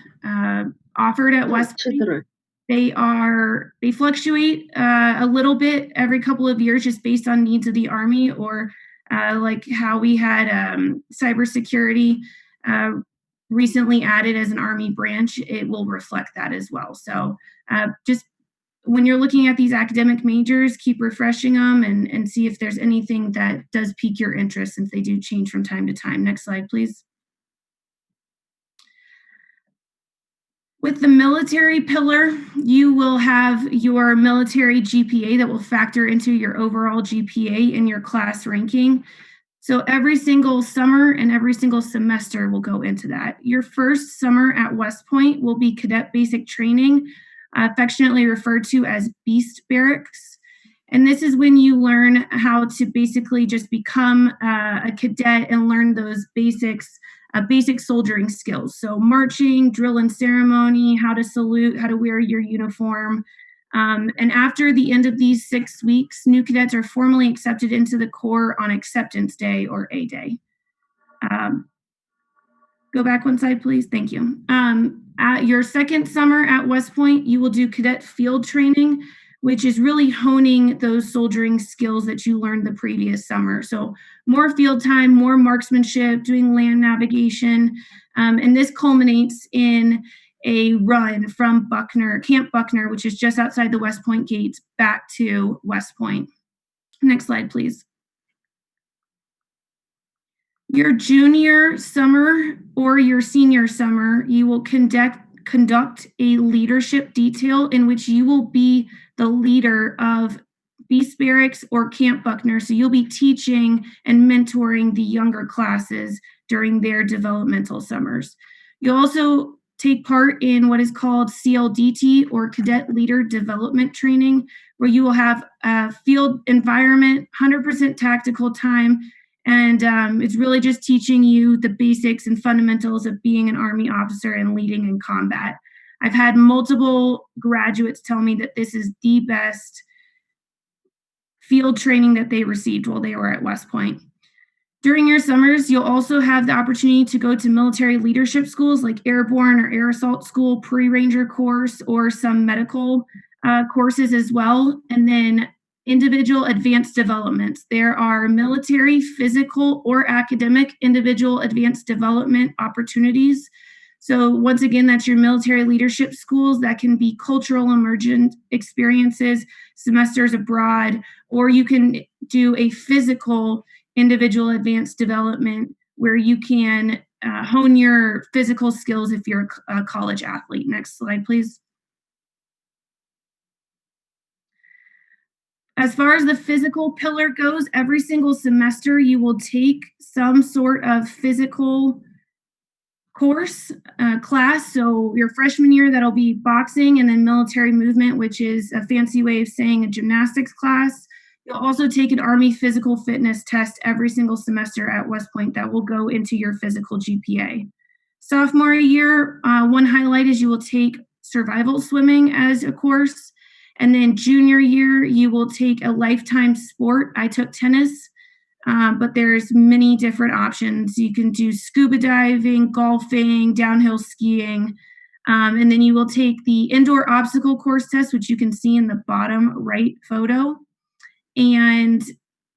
offered at West Point. They fluctuate a little bit every couple of years just based on needs of the Army, or like how we had cybersecurity recently added as an Army branch. It will reflect that as well. So just when you're looking at these academic majors, keep refreshing them and see if there's anything that does pique your interest, since they do change from time to time. Next slide, please. With the military pillar, you will have your military GPA that will factor into your overall GPA in your class ranking. So every single summer and every single semester will go into that. Your first summer at West Point will be cadet basic training, affectionately referred to as Beast Barracks. And this is when you learn how to basically just become a cadet and learn those basic soldiering skills. So marching, drill and ceremony, how to salute, how to wear your uniform. And after the end of these 6 weeks, new cadets are formally accepted into the Corps on Acceptance Day, or A Day. Go back one slide, please. Thank you. At your second summer at West Point, you will do cadet field training, which is really honing those soldiering skills that you learned the previous summer. So more field time, more marksmanship, doing land navigation. And this culminates in a run from Camp Buckner, which is just outside the West Point gates, back to West Point. Next slide, please. Your junior summer or your senior summer, you will conduct a leadership detail in which you will be the leader of Beast Barracks or Camp Buckner. So you'll be teaching and mentoring the younger classes during their developmental summers. You'll also take part in what is called CLDT, or Cadet Leader Development Training, where you will have a field environment, 100% tactical time, and it's really just teaching you the basics and fundamentals of being an Army officer and leading in combat. I've had multiple graduates tell me that this is the best field training that they received while they were at West Point. During your summers, you'll also have the opportunity to go to military leadership schools like Airborne or Air Assault School, Pre-Ranger course, or some medical courses as well. And then individual advanced developments. There are military, physical, or academic individual advanced development opportunities. So once again, that's your military leadership schools. That can be cultural immersion experiences, semesters abroad, or you can do a physical individual advanced development where you can hone your physical skills if you're a college athlete. Next slide, please. As far as the physical pillar goes, every single semester you will take some sort of physical course, class. So your freshman year, that'll be boxing, and then military movement, which is a fancy way of saying a gymnastics class. You'll also take an Army physical fitness test every single semester at West Point that will go into your physical GPA. Sophomore year, one highlight is you will take survival swimming as a course. And then junior year, you will take a lifetime sport. I took tennis, but there's many different options. You can do scuba diving, golfing, downhill skiing, and then you will take the indoor obstacle course test, which you can see in the bottom right photo. And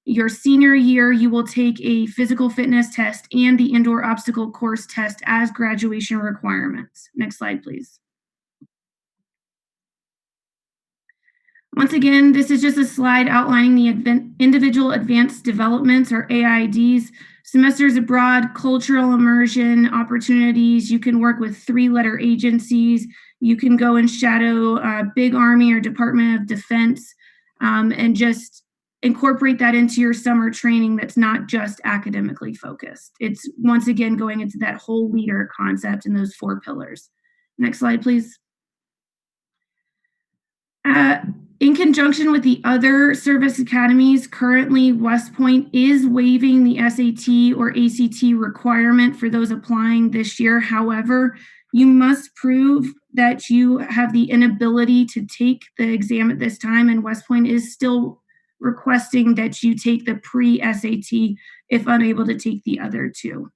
your senior year, you will take a physical fitness test and the indoor obstacle course test as graduation requirements. Next slide, please. Once again, this is just a slide outlining the individual advanced developments, or AIDs, semesters abroad, cultural immersion opportunities. You can work with 3-letter agencies. You can go and shadow big Army or Department of Defense, and just incorporate that into your summer training that's not just academically focused. It's, once again, going into that whole leader concept and those 4 pillars. Next slide, please. In conjunction with the other service academies, currently West Point is waiving the SAT or ACT requirement for those applying this year. However, you must prove that you have the inability to take the exam at this time, and West Point is still requesting that you take the pre-SAT if unable to take the other 2.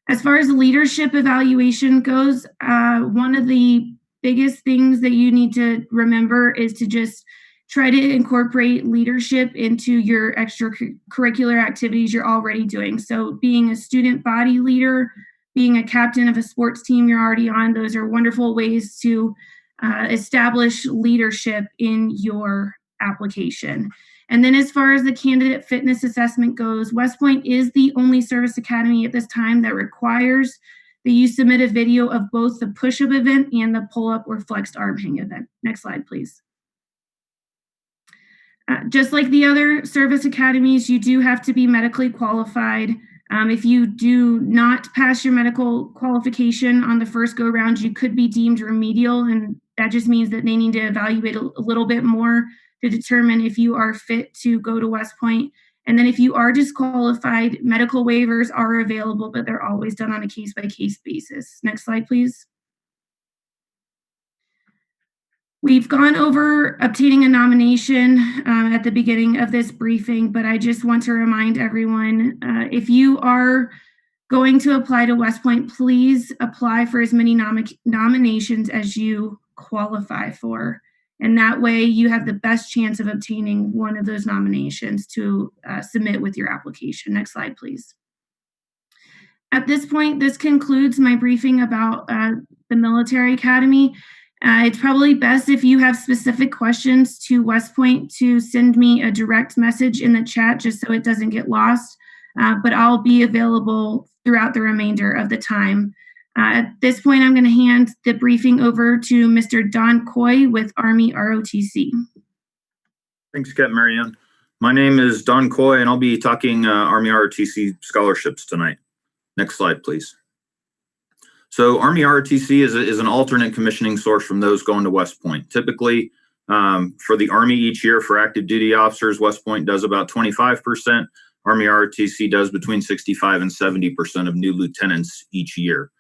As far as leadership evaluation goes, one of the biggest things that you need to remember is to just try to incorporate leadership into your extracurricular activities you're already doing. So being a student body leader, being a captain of a sports team you're already on, those are wonderful ways to establish leadership in your application. And then as far as the candidate fitness assessment goes, West Point is the only service academy at this time that requires that you submit a video of both the push-up event and the pull-up or flexed arm hang event. Next slide, please. Just like the other service academies, you do have to be medically qualified. If you do not pass your medical qualification on the first go round, you could be deemed remedial, and that just means that they need to evaluate a little bit more to determine if you are fit to go to West Point. And then if you are disqualified, medical waivers are available, but they're always done on a case-by-case basis. Next slide, please. We've gone over obtaining a nomination at the beginning of this briefing, but I just want to remind everyone, if you are going to apply to West Point, please apply for as many nominations as you qualify for. And that way you have the best chance of obtaining one of those nominations to submit with your application. Next slide, please. At this point, this concludes my briefing about the military academy. It's probably best if you have specific questions to West Point to send me a direct message in the chat just so it doesn't get lost, but I'll be available throughout the remainder of the time. At this point, I'm going to hand the briefing over to Mr. Don Coy with Army ROTC. Thanks, Kat Marianne. My name is Don Coy, and I'll be talking Army ROTC scholarships tonight. Next slide, please. So Army ROTC is an alternate commissioning source from those going to West Point. Typically, for the Army each year for active duty officers, West Point does about 25%. Army ROTC does between 65 and 70% of new lieutenants each year.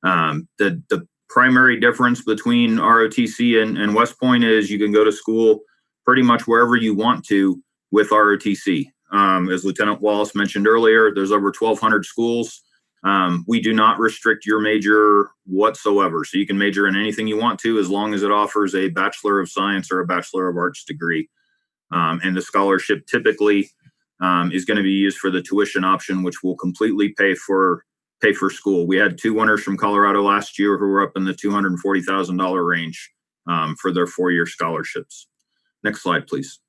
The primary difference between ROTC and West Point is you can go to school pretty much wherever you want to with ROTC. As Lieutenant Wallace mentioned earlier, there's over 1,200 schools. We do not restrict your major whatsoever. So you can major in anything you want to as long as it offers a Bachelor of Science or a Bachelor of Arts degree. And the scholarship typically is going to be used for the tuition option, which will completely pay for school. We had 2 winners from Colorado last year who were up in the $240,000 range for their 4-year scholarships. Next slide, please.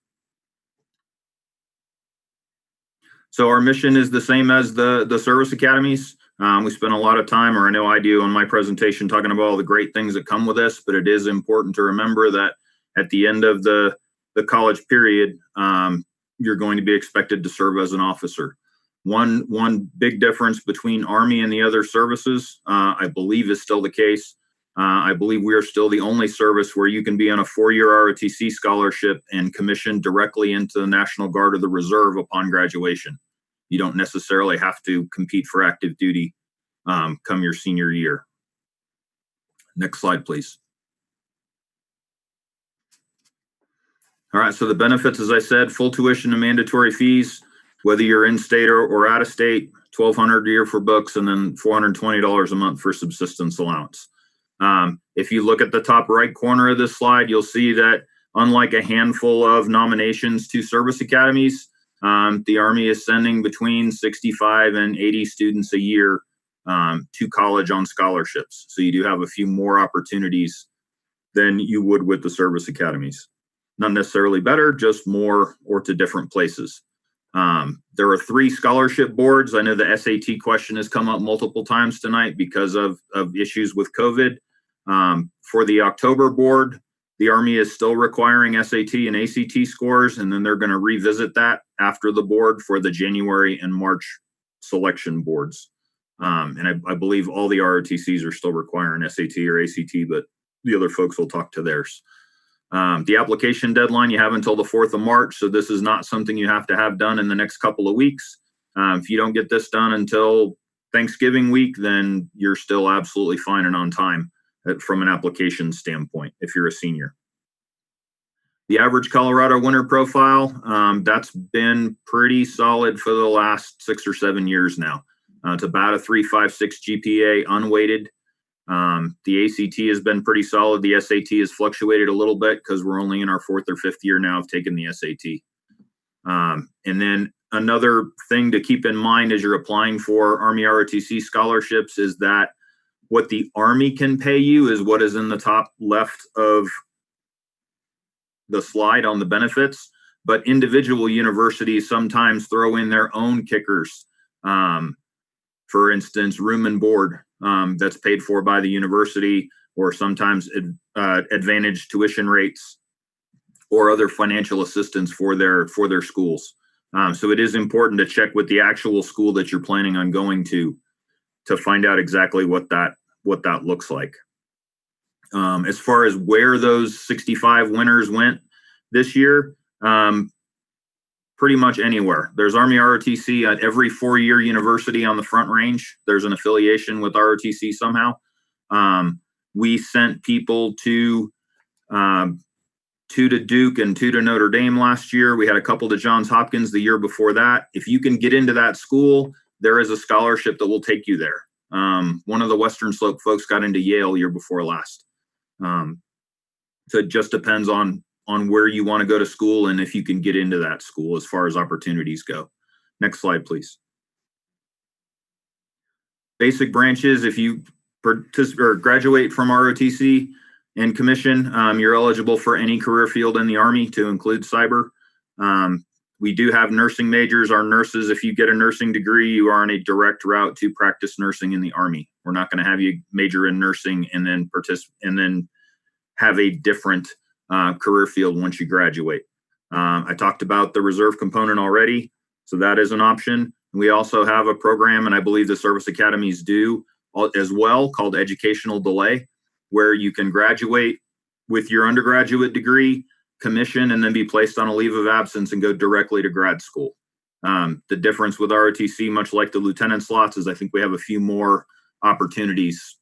So our mission is the same as the service academies. We spent a lot of time, or I know I do, on my presentation talking about all the great things that come with this, but it is important to remember that at the end of the college period, you're going to be expected to serve as an officer. One big difference between Army and the other services, I believe, is still the case. I believe we are still the only service where you can be on a 4-year ROTC scholarship and commission directly into the National Guard or the Reserve upon graduation. You don't necessarily have to compete for active duty come your senior year. Next slide, please. All right, so the benefits, as I said, full tuition and mandatory fees, whether you're in state or out of state, $1,200 a year for books, and then $420 a month for subsistence allowance. If you look at the top right corner of this slide, you'll see that unlike a handful of nominations to service academies, the Army is sending between 65 and 80 students a year to college on scholarships. So you do have a few more opportunities than you would with the service academies. Not necessarily better, just more or to different places. There are 3 scholarship boards. I know the SAT question has come up multiple times tonight because of issues with COVID. For the October board, the Army is still requiring SAT and ACT scores, and then they're going to revisit that after the board for the January and March selection boards. And I believe all the ROTCs are still requiring SAT or ACT, but the other folks will talk to theirs. The application deadline, you have until the 4th of March, so this is not something you have to have done in the next couple of weeks. If you don't get this done until Thanksgiving week, then you're still absolutely fine and on time from an application standpoint if you're a senior. The average Colorado winter profile, that's been pretty solid for the last 6 or 7 years now. It's about a 3.56 GPA unweighted. The ACT has been pretty solid. The SAT has fluctuated a little bit because we're only in our 4th or 5th year now of taking the SAT. And then another thing to keep in mind as you're applying for Army ROTC scholarships is that what the Army can pay you is what is in the top left of the slide on the benefits, but individual universities sometimes throw in their own kickers. For instance, room and board that's paid for by the university, or sometimes advantage tuition rates or other financial assistance for their schools. So it is important to check with the actual school that you're planning on going to find out exactly what that looks like. As far as where those 65 winners went this year, pretty much anywhere. There's Army ROTC at every 4-year university on the Front Range. There's an affiliation with ROTC somehow. We sent people to 2 to Duke and 2 to Notre Dame last year. We had a couple to Johns Hopkins the year before that. If you can get into that school, there is a scholarship that will take you there. One of the Western Slope folks got into Yale year before last. So it just depends on where you want to go to school and if you can get into that school as far as opportunities go. Next slide, please. Basic branches, if you graduate from ROTC and commission, you're eligible for any career field in the Army, to include cyber. We do have nursing majors. Our nurses, if you get a nursing degree, you are on a direct route to practice nursing in the Army. We're not going to have you major in nursing and then have a different career field once you graduate. I talked about the reserve component already, so that is an option. We also have a program, and I believe the service academies do as well, called educational delay, where you can graduate with your undergraduate degree, commission, and then be placed on a leave of absence and go directly to grad school. The difference with ROTC, much like the lieutenant slots, is I think we have a few more opportunities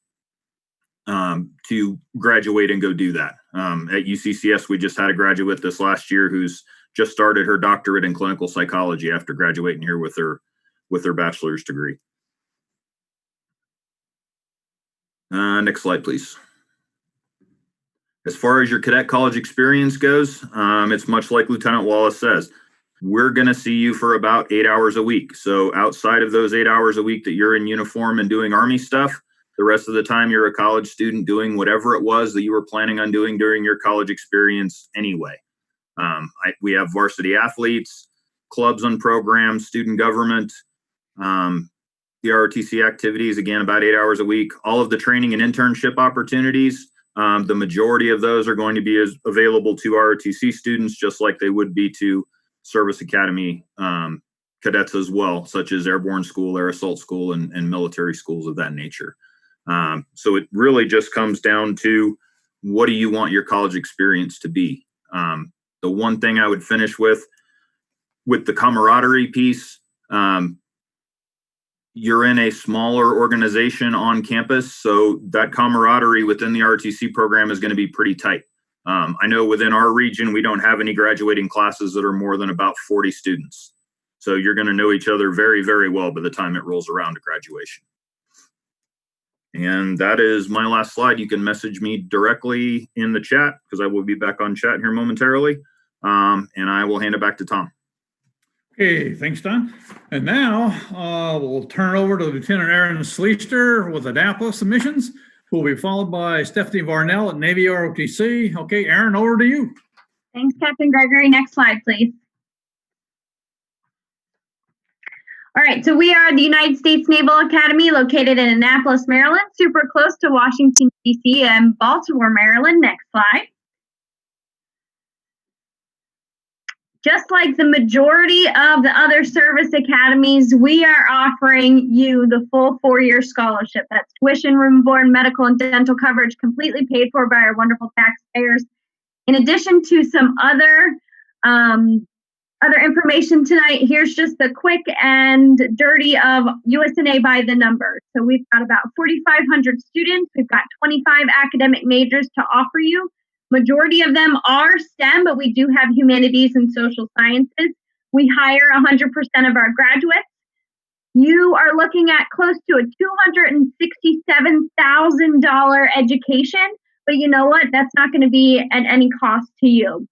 to graduate and go do that. At UCCS, we just had a graduate this last year who's just started her doctorate in clinical psychology after graduating here with her bachelor's degree. Next slide, please. As far as your cadet college experience goes, it's much like Lieutenant Wallace says. We're going to see you for about 8 hours a week. So outside of those 8 hours a week that you're in uniform and doing Army stuff, the rest of the time you're a college student doing whatever it was that you were planning on doing during your college experience anyway. We have varsity athletes, clubs and programs, student government, the ROTC activities, again, about 8 hours a week. All of the training and internship opportunities, the majority of those are going to be available to ROTC students, just like they would be to Service Academy cadets as well, such as Airborne School, Air Assault School, and military schools of that nature. So it really just comes down to, what do you want your college experience to be? The one thing I would finish with the camaraderie piece, you're in a smaller organization on campus, so that camaraderie within the ROTC program is going to be pretty tight. I know within our region, we don't have any graduating classes that are more than about 40 students. So you're going to know each other very, very well by the time it rolls around to graduation. And that is my last slide. You can message me directly in the chat, because I will be back on chat here momentarily. And I will hand it back to Tom. Okay, thanks, Don. And now we'll turn it over to Lieutenant Aaron Sleester with Annapolis submissions, who will be followed by Stephanie Varnell at Navy ROTC. Okay, Aaron, over to you. Thanks, Captain Gregory. Next slide, please. All right, so we are the United States Naval Academy, located in Annapolis, Maryland, super close to Washington, D.C. and Baltimore, Maryland. Next slide. Just like the majority of the other service academies, we are offering you the full 4-year scholarship. That's tuition, room and board, medical, and dental coverage, completely paid for by our wonderful taxpayers. In addition to some other information tonight, here's just the quick and dirty of USNA by the numbers. So we've got about 4,500 students. We've got 25 academic majors to offer you. Majority of them are STEM, but we do have humanities and social sciences. We hire 100% of our graduates. You are looking at close to a $267,000 education, but you know what? That's not going to be at any cost to you.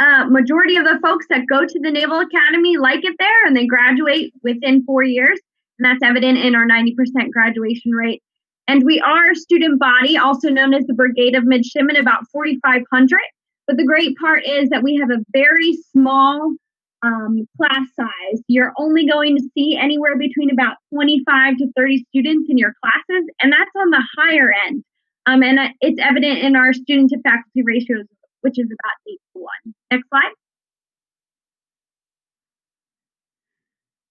Majority of the folks that go to the Naval Academy like it there, and they graduate within 4 years, and that's evident in our 90% graduation rate. And we are a student body, also known as the Brigade of Midshipmen, about 4,500. But the great part is that we have a very small class size. You're only going to see anywhere between about 25 to 30 students in your classes, and that's on the higher end. And it's evident in our student to faculty ratios, which is about 8:1. Next slide.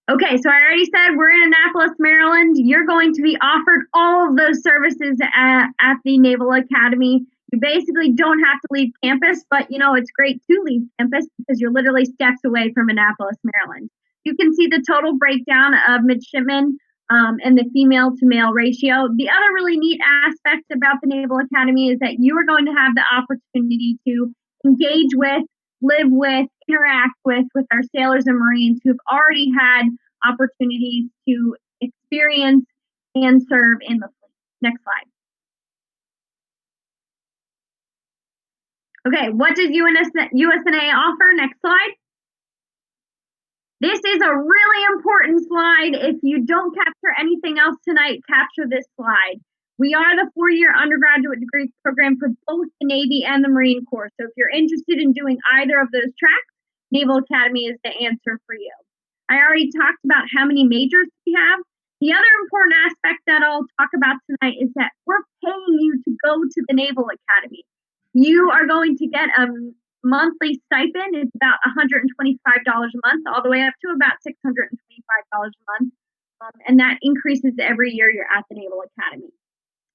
Okay, so I already said we're in Annapolis, Maryland. You're going to be offered all of those services at the Naval Academy. You basically don't have to leave campus, but you know, it's great to leave campus because you're literally steps away from Annapolis, Maryland. You can see the total breakdown of midshipmen and the female to male ratio. The other really neat aspect about the Naval Academy is that you are going to have the opportunity to engage with, live with, interact with our sailors and Marines who've already had opportunities to experience and serve in the fleet. Next slide. Okay, what does USNA offer? Next slide. This is a really important slide. If you don't capture anything else tonight, capture this slide. We are the 4-year undergraduate degree program for both the Navy and the Marine Corps. So if you're interested in doing either of those tracks, Naval Academy is the answer for you. I already talked about how many majors we have. The other important aspect that I'll talk about tonight is that we're paying you to go to the Naval Academy. You are going to get a monthly stipend. It's about $125 a month, all the way up to about $625 a month. And that increases every year you're at the Naval Academy.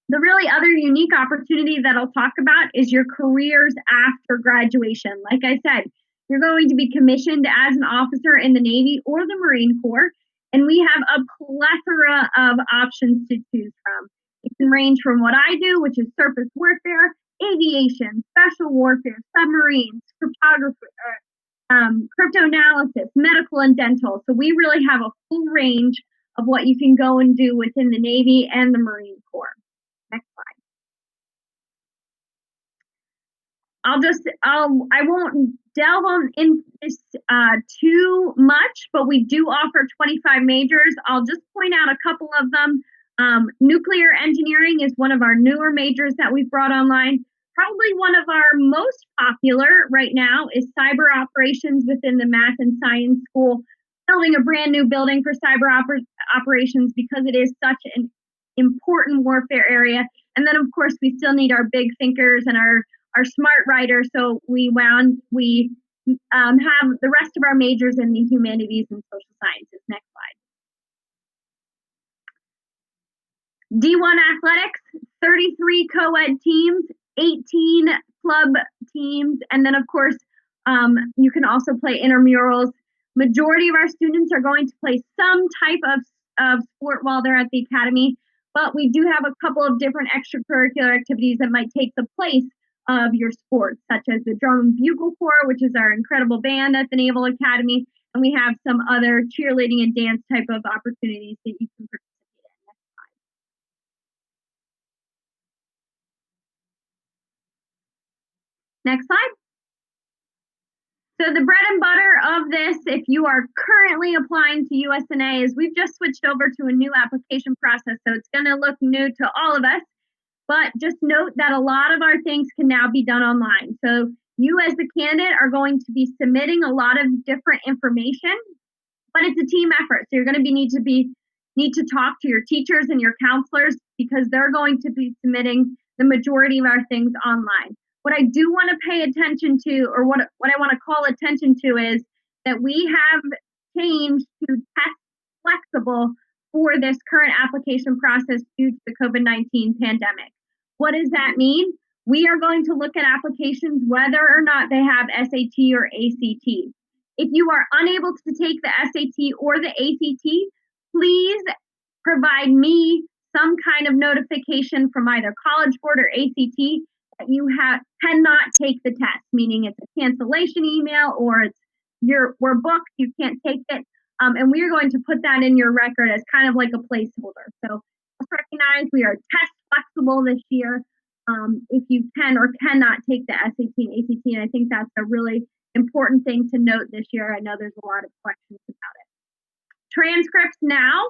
The really other unique opportunity that I'll talk about is your careers after graduation. Like I said, you're going to be commissioned as an officer in the Navy or the Marine Corps, and we have a plethora of options to choose from. It can range from what I do, which is surface warfare, aviation, special warfare, submarines, cryptography, cryptanalysis, medical and dental. So we really have a full range of what you can go and do within the Navy and the Marine Corps. Next slide. I won't delve on in this too much, but we do offer 25 majors. I'll just point out a couple of them. Nuclear engineering is one of our newer majors that we've brought online. Probably one of our most popular right now is cyber operations within the Math and Science School, building a brand new building for cyber operations because it is such an important warfare area. And then, of course, we still need our big thinkers and our smart writers. So we have the rest of our majors in the humanities and social sciences. Next slide. D1 athletics, 33 co-ed teams, 18 club teams, and then of course you can also play intramurals. Majority of our students are going to play some type of sport while they're at the academy, but we do have a couple of different extracurricular activities that might take the place of your sports, such as the Drum and Bugle Corps, which is our incredible band at the Naval Academy, and we have some other cheerleading and dance type of opportunities that you can participate in. Next slide. So the bread and butter of this, if you are currently applying to USNA, is we've just switched over to a new application process, so it's going to look new to all of us. But just note that a lot of our things can now be done online. So you as the candidate are going to be submitting a lot of different information, but it's a team effort. So you're going to need to talk to your teachers and your counselors because they're going to be submitting the majority of our things online. What I do want to pay attention to, or what I want to call attention to, is that we have changed to test flexible for this current application process due to the COVID-19 pandemic. What does that mean? We are going to look at applications whether or not they have SAT or ACT. If you are unable to take the SAT or the ACT, please provide me some kind of notification from either College Board or ACT that you cannot take the test, meaning it's a cancellation email or we're booked, you can't take it. And we are going to put that in your record as kind of like a placeholder. So just recognize we are test flexible this year. If you can or cannot take the SAT and ACT, and I think that's a really important thing to note this year. I know there's a lot of questions about it. Transcripts now.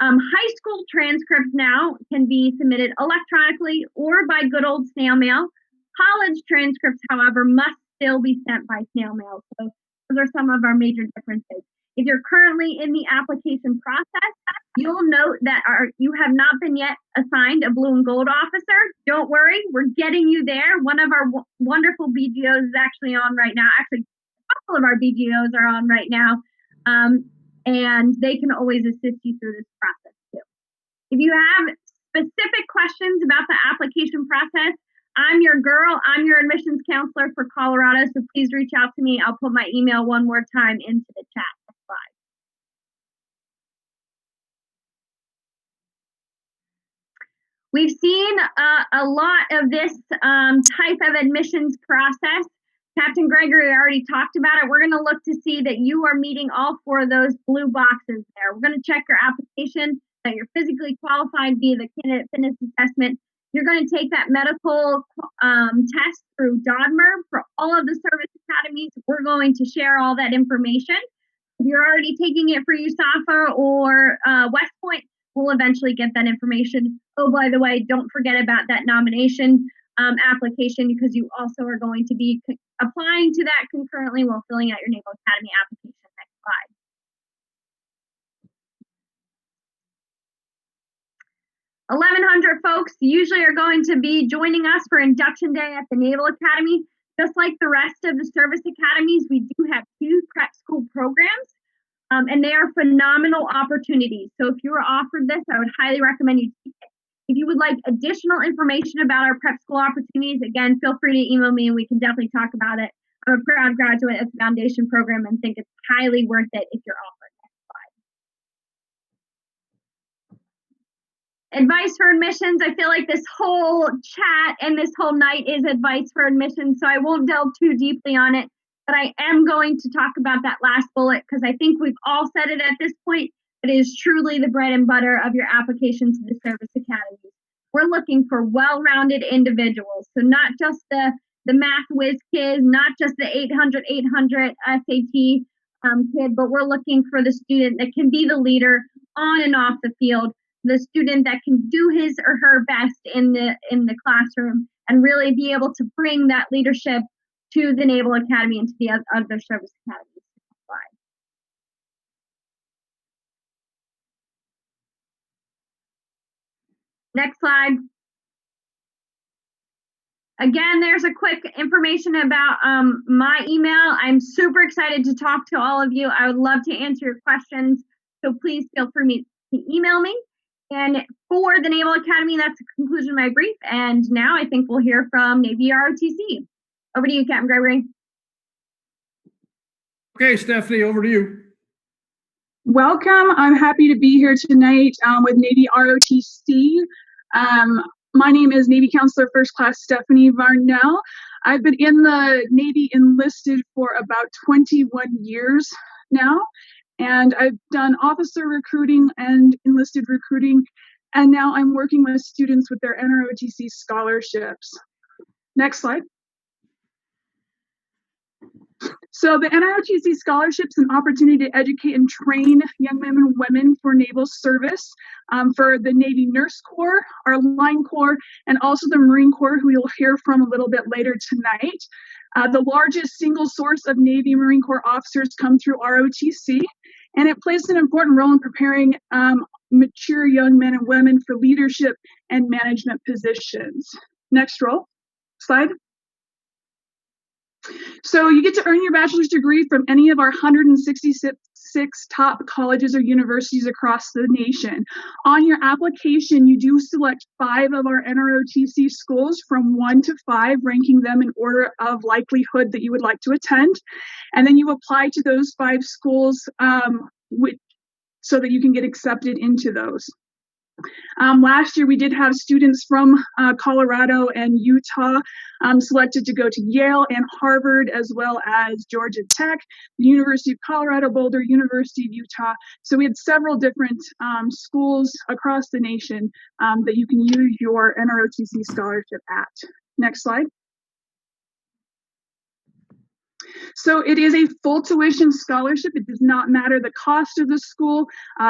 High school transcripts now can be submitted electronically or by good old snail mail. College transcripts, however, must still be sent by snail mail. So those are some of our major differences. If you're currently in the application process, you'll note that you have not been yet assigned a blue and gold officer. Don't worry, we're getting you there. One of our wonderful BGOs is actually on right now. Actually, a couple of our BGOs are on right now. And they can always assist you through this process too. If you have specific questions about the application process, I'm your girl. I'm your admissions counselor for Colorado, so please reach out to me. I'll put my email one more time into the chat. Next slide. We've seen a lot of this type of admissions process. Captain Gregory already talked about it. We're going to look to see that you are meeting all 4 of those blue boxes there. We're going to check your application, that you're physically qualified via the candidate fitness assessment. You're going to take that medical test through DODMER for all of the service academies. We're going to share all that information. If you're already taking it for USAFA or West Point, we'll eventually get that information. Oh, by the way, don't forget about that nomination application, because you also are going to be applying to that concurrently while filling out your Naval Academy application. Next slide. $1,100 folks usually are going to be joining us for induction day at the Naval Academy. Just like the rest of the service academies, we do have 2 prep school programs, and they are phenomenal opportunities. So if you were offered this, I would highly recommend you take it. If you would like additional information about our prep school opportunities, again, feel free to email me and we can definitely talk about it. I'm a proud graduate of the foundation program and think it's highly worth it if you're offered. Next slide. Advice for admissions. I feel like this whole chat and this whole night is advice for admissions, so I won't delve too deeply on it, but I am going to talk about that last bullet because I think we've all said it at this point. It is truly the bread and butter of your application to the service academies. We're looking for well-rounded individuals, so not just the math whiz kid, not just the 800 SAT kid, but we're looking for the student that can be the leader on and off the field, the student that can do his or her best in the classroom and really be able to bring that leadership to the Naval Academy and to the other service academies. Next slide. Again, there's a quick information about my email. I'm super excited to talk to all of you. I would love to answer your questions, so please feel free to email me. And for the Naval Academy, that's the conclusion of my brief. And now I think we'll hear from Navy ROTC. Over to you, Captain Gregory. Okay, Stephanie, over to you. Welcome. I'm happy to be here tonight with Navy ROTC. My name is Navy Counselor First Class Stephanie Varnell. I've been in the Navy enlisted for about 21 years now, and I've done officer recruiting and enlisted recruiting, and now I'm working with students with their NROTC scholarships. Next slide. So the NROTC scholarships an opportunity to educate and train young men and women for naval service for the Navy Nurse Corps, our Line Corps, and also the Marine Corps, who you'll hear from a little bit later tonight. The largest single source of Navy Marine Corps officers come through ROTC, and it plays an important role in preparing mature young men and women for leadership and management positions. Next slide. So you get to earn your bachelor's degree from any of our 166 top colleges or universities across the nation. On your application, you do select 5 of our NROTC schools from 1 to 5, ranking them in order of likelihood that you would like to attend. And then you apply to those 5 schools so that you can get accepted into those. Last year, we did have students from Colorado and Utah selected to go to Yale and Harvard, as well as Georgia Tech, the University of Colorado Boulder, University of Utah. So we had several different schools across the nation that you can use your NROTC scholarship at. Next slide. So it is a full tuition scholarship. It does not matter the cost of the school.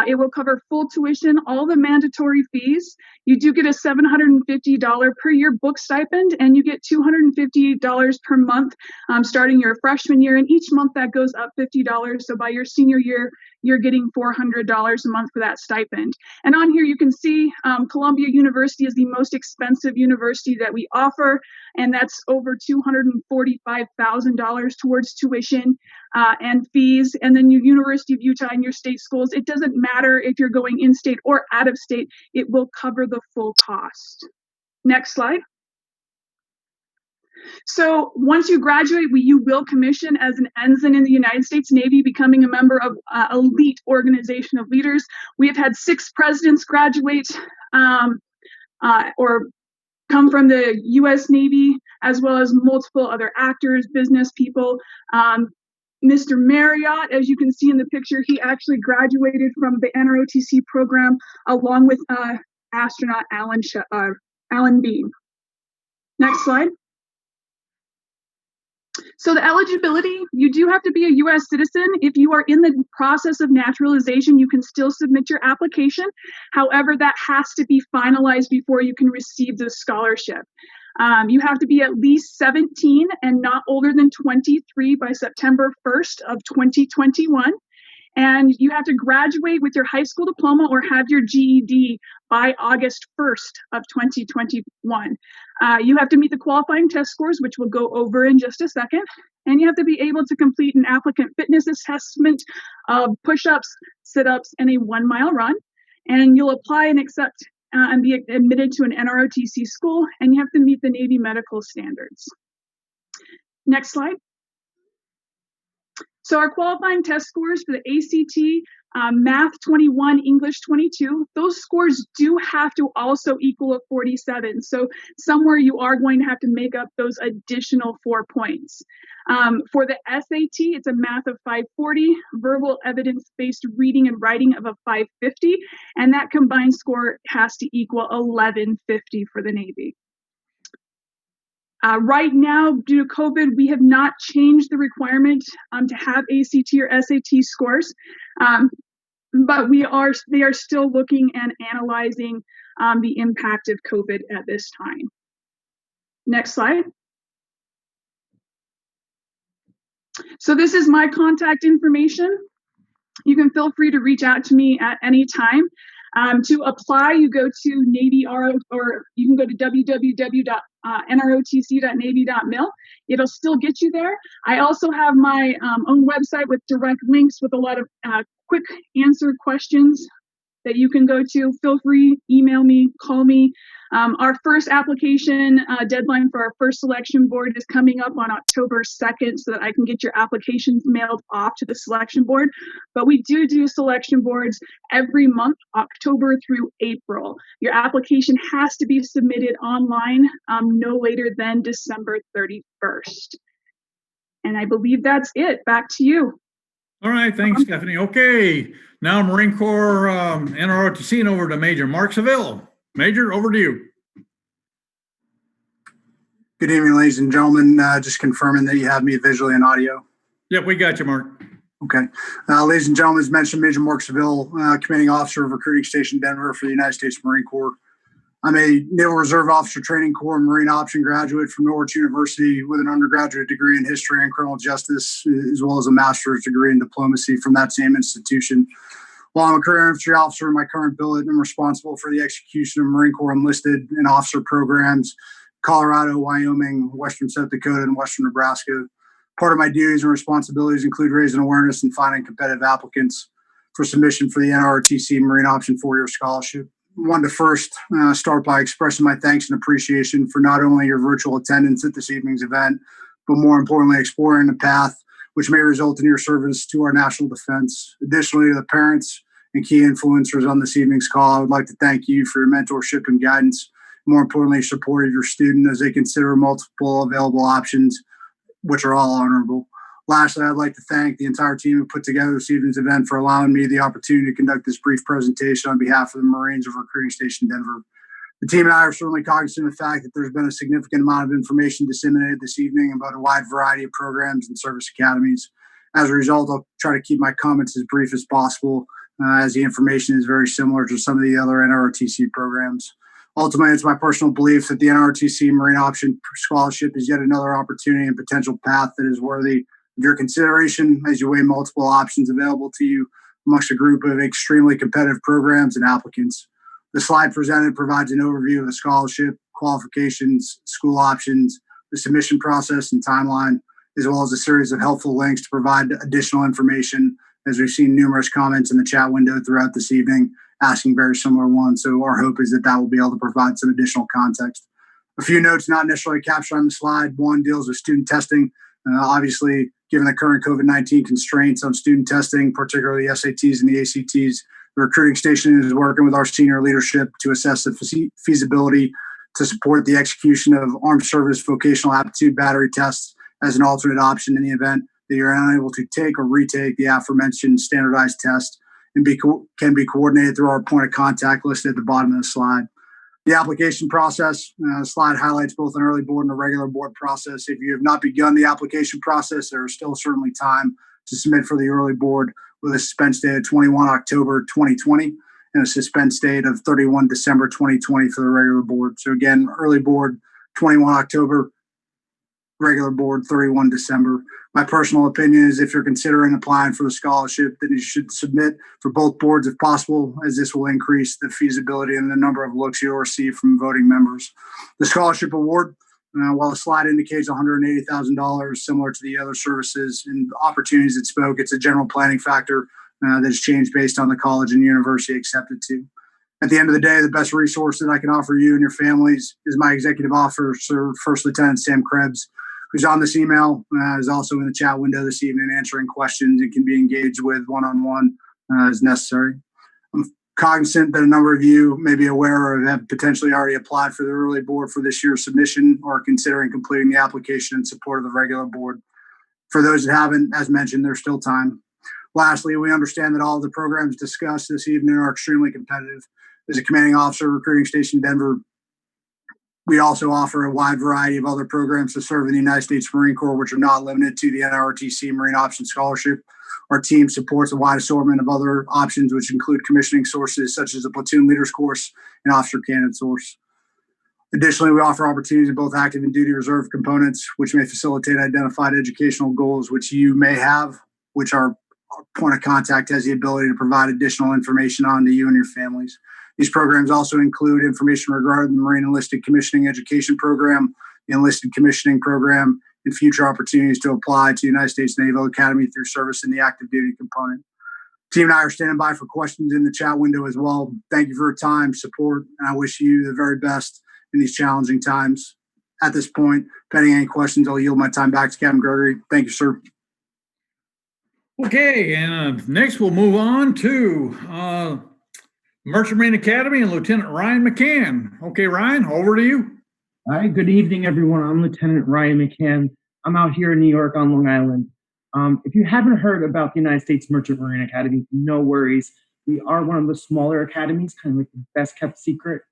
It will cover full tuition, all the mandatory fees. You do get a $750 per year book stipend, and you get $250 per month starting your freshman year. And each month that goes up $50. So by your senior year, you're getting $400 a month for that stipend. And on here, you can see Columbia University is the most expensive university that we offer, and that's over $245,000 towards tuition and fees. And then your University of Utah and your state schools, it doesn't matter if you're going in-state or out of state, it will cover the full cost. Next slide. So once you graduate, you will commission as an ensign in the United States Navy, becoming a member of elite organization of leaders. We have had 6 presidents graduate or come from the U.S. Navy, as well as multiple other actors, business people. Mr. Marriott, as you can see in the picture, he actually graduated from the NROTC program along with astronaut Alan Bean. Next slide. So the eligibility, you do have to be a U.S. citizen. If you are in the process of naturalization, you can still submit your application. However, that has to be finalized before you can receive the scholarship. You have to be at least 17 and not older than 23 by September 1st of 2021. And you have to graduate with your high school diploma or have your GED by August 1st of 2021. You have to meet the qualifying test scores, which we'll go over in just a second. And you have to be able to complete an applicant fitness assessment of push-ups, sit-ups, and a 1-mile run. And you'll apply and accept and be admitted to an NROTC school, and you have to meet the Navy medical standards. Next slide. So our qualifying test scores for the ACT, Math 21, English 22, those scores do have to also equal a 47. So somewhere you are going to have to make up those additional 4 points. For the SAT, it's a math of 540, verbal evidence-based reading and writing of a 550, and that combined score has to equal 1150 for the Navy. Right now, due to COVID, we have not changed the requirement to have ACT or SAT scores, but they are still looking and analyzing the impact of COVID at this time. Next slide. So this is my contact information. You can feel free to reach out to me at any time. To apply, you go to Navy or you can go to www.nrotc.navy.mil. It'll still get you there. I also have my own website with direct links with a lot of quick answer questions that you can go to. Feel free, email me, call me. Our first application deadline for our first selection board is coming up on October 2nd so that I can get your applications mailed off to the selection board. But we do selection boards every month, October through April. Your application has to be submitted online no later than December 31st. And I believe that's it. Back to you. All right, thanks, Stephanie. Okay, now Marine Corps NROTC and over to Major Mark Seville. Major, over to you. Good evening, ladies and gentlemen. Just confirming that you have me visually and audio. Yep, we got you, Mark. Okay. Ladies and gentlemen, as mentioned, Major Mark Seville, Commanding Officer of Recruiting Station Denver for the United States Marine Corps. I'm a Naval Reserve Officer Training Corps Marine Option graduate from Norwich University with an undergraduate degree in History and Criminal Justice, as well as a master's degree in Diplomacy from that same institution. While I'm a career infantry officer in my current billet, I'm responsible for the execution of Marine Corps enlisted and officer programs, Colorado, Wyoming, Western South Dakota, and Western Nebraska. Part of my duties and responsibilities include raising awareness and finding competitive applicants for submission for the NROTC Marine Option 4-year scholarship. I wanted to first start by expressing my thanks and appreciation for not only your virtual attendance at this evening's event, but more importantly, exploring the path which may result in your service to our national defense. Additionally, to the parents and key influencers on this evening's call. I would like to thank you for your mentorship and guidance. More importantly, support of your student as they consider multiple available options, which are all honorable. Lastly, I'd like to thank the entire team who put together this evening's event for allowing me the opportunity to conduct this brief presentation on behalf of the Marines of Recruiting Station Denver. The team and I are certainly cognizant of the fact that there's been a significant amount of information disseminated this evening about a wide variety of programs and service academies. As a result, I'll try to keep my comments as brief as possible, as the information is very similar to some of the other NROTC programs. Ultimately, it's my personal belief that the NROTC Marine Option Scholarship is yet another opportunity and potential path that is worthy of your consideration as you weigh multiple options available to you amongst a group of extremely competitive programs and applicants. The slide presented provides an overview of the scholarship, qualifications, school options, the submission process and timeline, as well as a series of helpful links to provide additional information, as we've seen numerous comments in the chat window throughout this evening asking very similar ones. So our hope is that that will be able to provide some additional context. A few notes not necessarily captured on the slide. One deals with student testing. Obviously, given the current COVID-19 constraints on student testing, particularly the SATs and the ACTs, the recruiting station is working with our senior leadership to assess the feasibility to support the execution of armed service vocational aptitude battery tests as an alternate option in the event that you're unable to take or retake the aforementioned standardized test, and can be coordinated through our point of contact listed at the bottom of the slide. The application process, the slide highlights both an early board and a regular board process. If you have not begun the application process, there is still certainly time to submit for the early board with a suspense date of 21 October 2020 and a suspense date of 31 December 2020 for the regular board. So again, early board 21 October, regular board 31 December. My personal opinion is if you're considering applying for the scholarship, then you should submit for both boards if possible, as this will increase the feasibility and the number of looks you'll receive from voting members. The scholarship award, while the slide indicates $180,000, similar to the other services and opportunities that spoke, it's a general planning factor that has changed based on the college and university accepted to. At the end of the day, the best resource that I can offer you and your families is my executive officer, First Lieutenant Sam Krebs, who's on this email, is also in the chat window this evening answering questions and can be engaged with one-on-one as necessary. I'm cognizant that a number of you may be aware or have potentially already applied for the early board for this year's submission or considering completing the application in support of the regular board. For those that haven't, as mentioned, there's still time. Lastly, we understand that all of the programs discussed this evening are extremely competitive. As a commanding officer of Recruiting Station Denver, we also offer a wide variety of other programs to serve in the United States Marine Corps, which are not limited to the NROTC Marine Option Scholarship. Our team supports a wide assortment of other options, which include commissioning sources such as a platoon leaders course and officer candidate source. Additionally, we offer opportunities in both active and duty reserve components, which may facilitate identified educational goals which you may have, which our point of contact has the ability to provide additional information on to you and your families. These programs also include information regarding the Marine Enlisted Commissioning Education Program, the Enlisted Commissioning Program, and future opportunities to apply to the United States Naval Academy through service in the active duty component. Team and I are standing by for questions in the chat window as well. Thank you for your time, support, and I wish you the very best in these challenging times. At this point, pending any questions, I'll yield my time back to Captain Gregory. Thank you, sir. Okay, and next we'll move on to Merchant Marine Academy and Lieutenant Ryan McCann. Okay, Ryan, over to you. Hi, good evening, everyone. I'm Lieutenant Ryan McCann. I'm out here in New York on Long Island. If you haven't heard about the United States Merchant Marine Academy, no worries. We are one of the smaller academies, kind of like the best kept secret.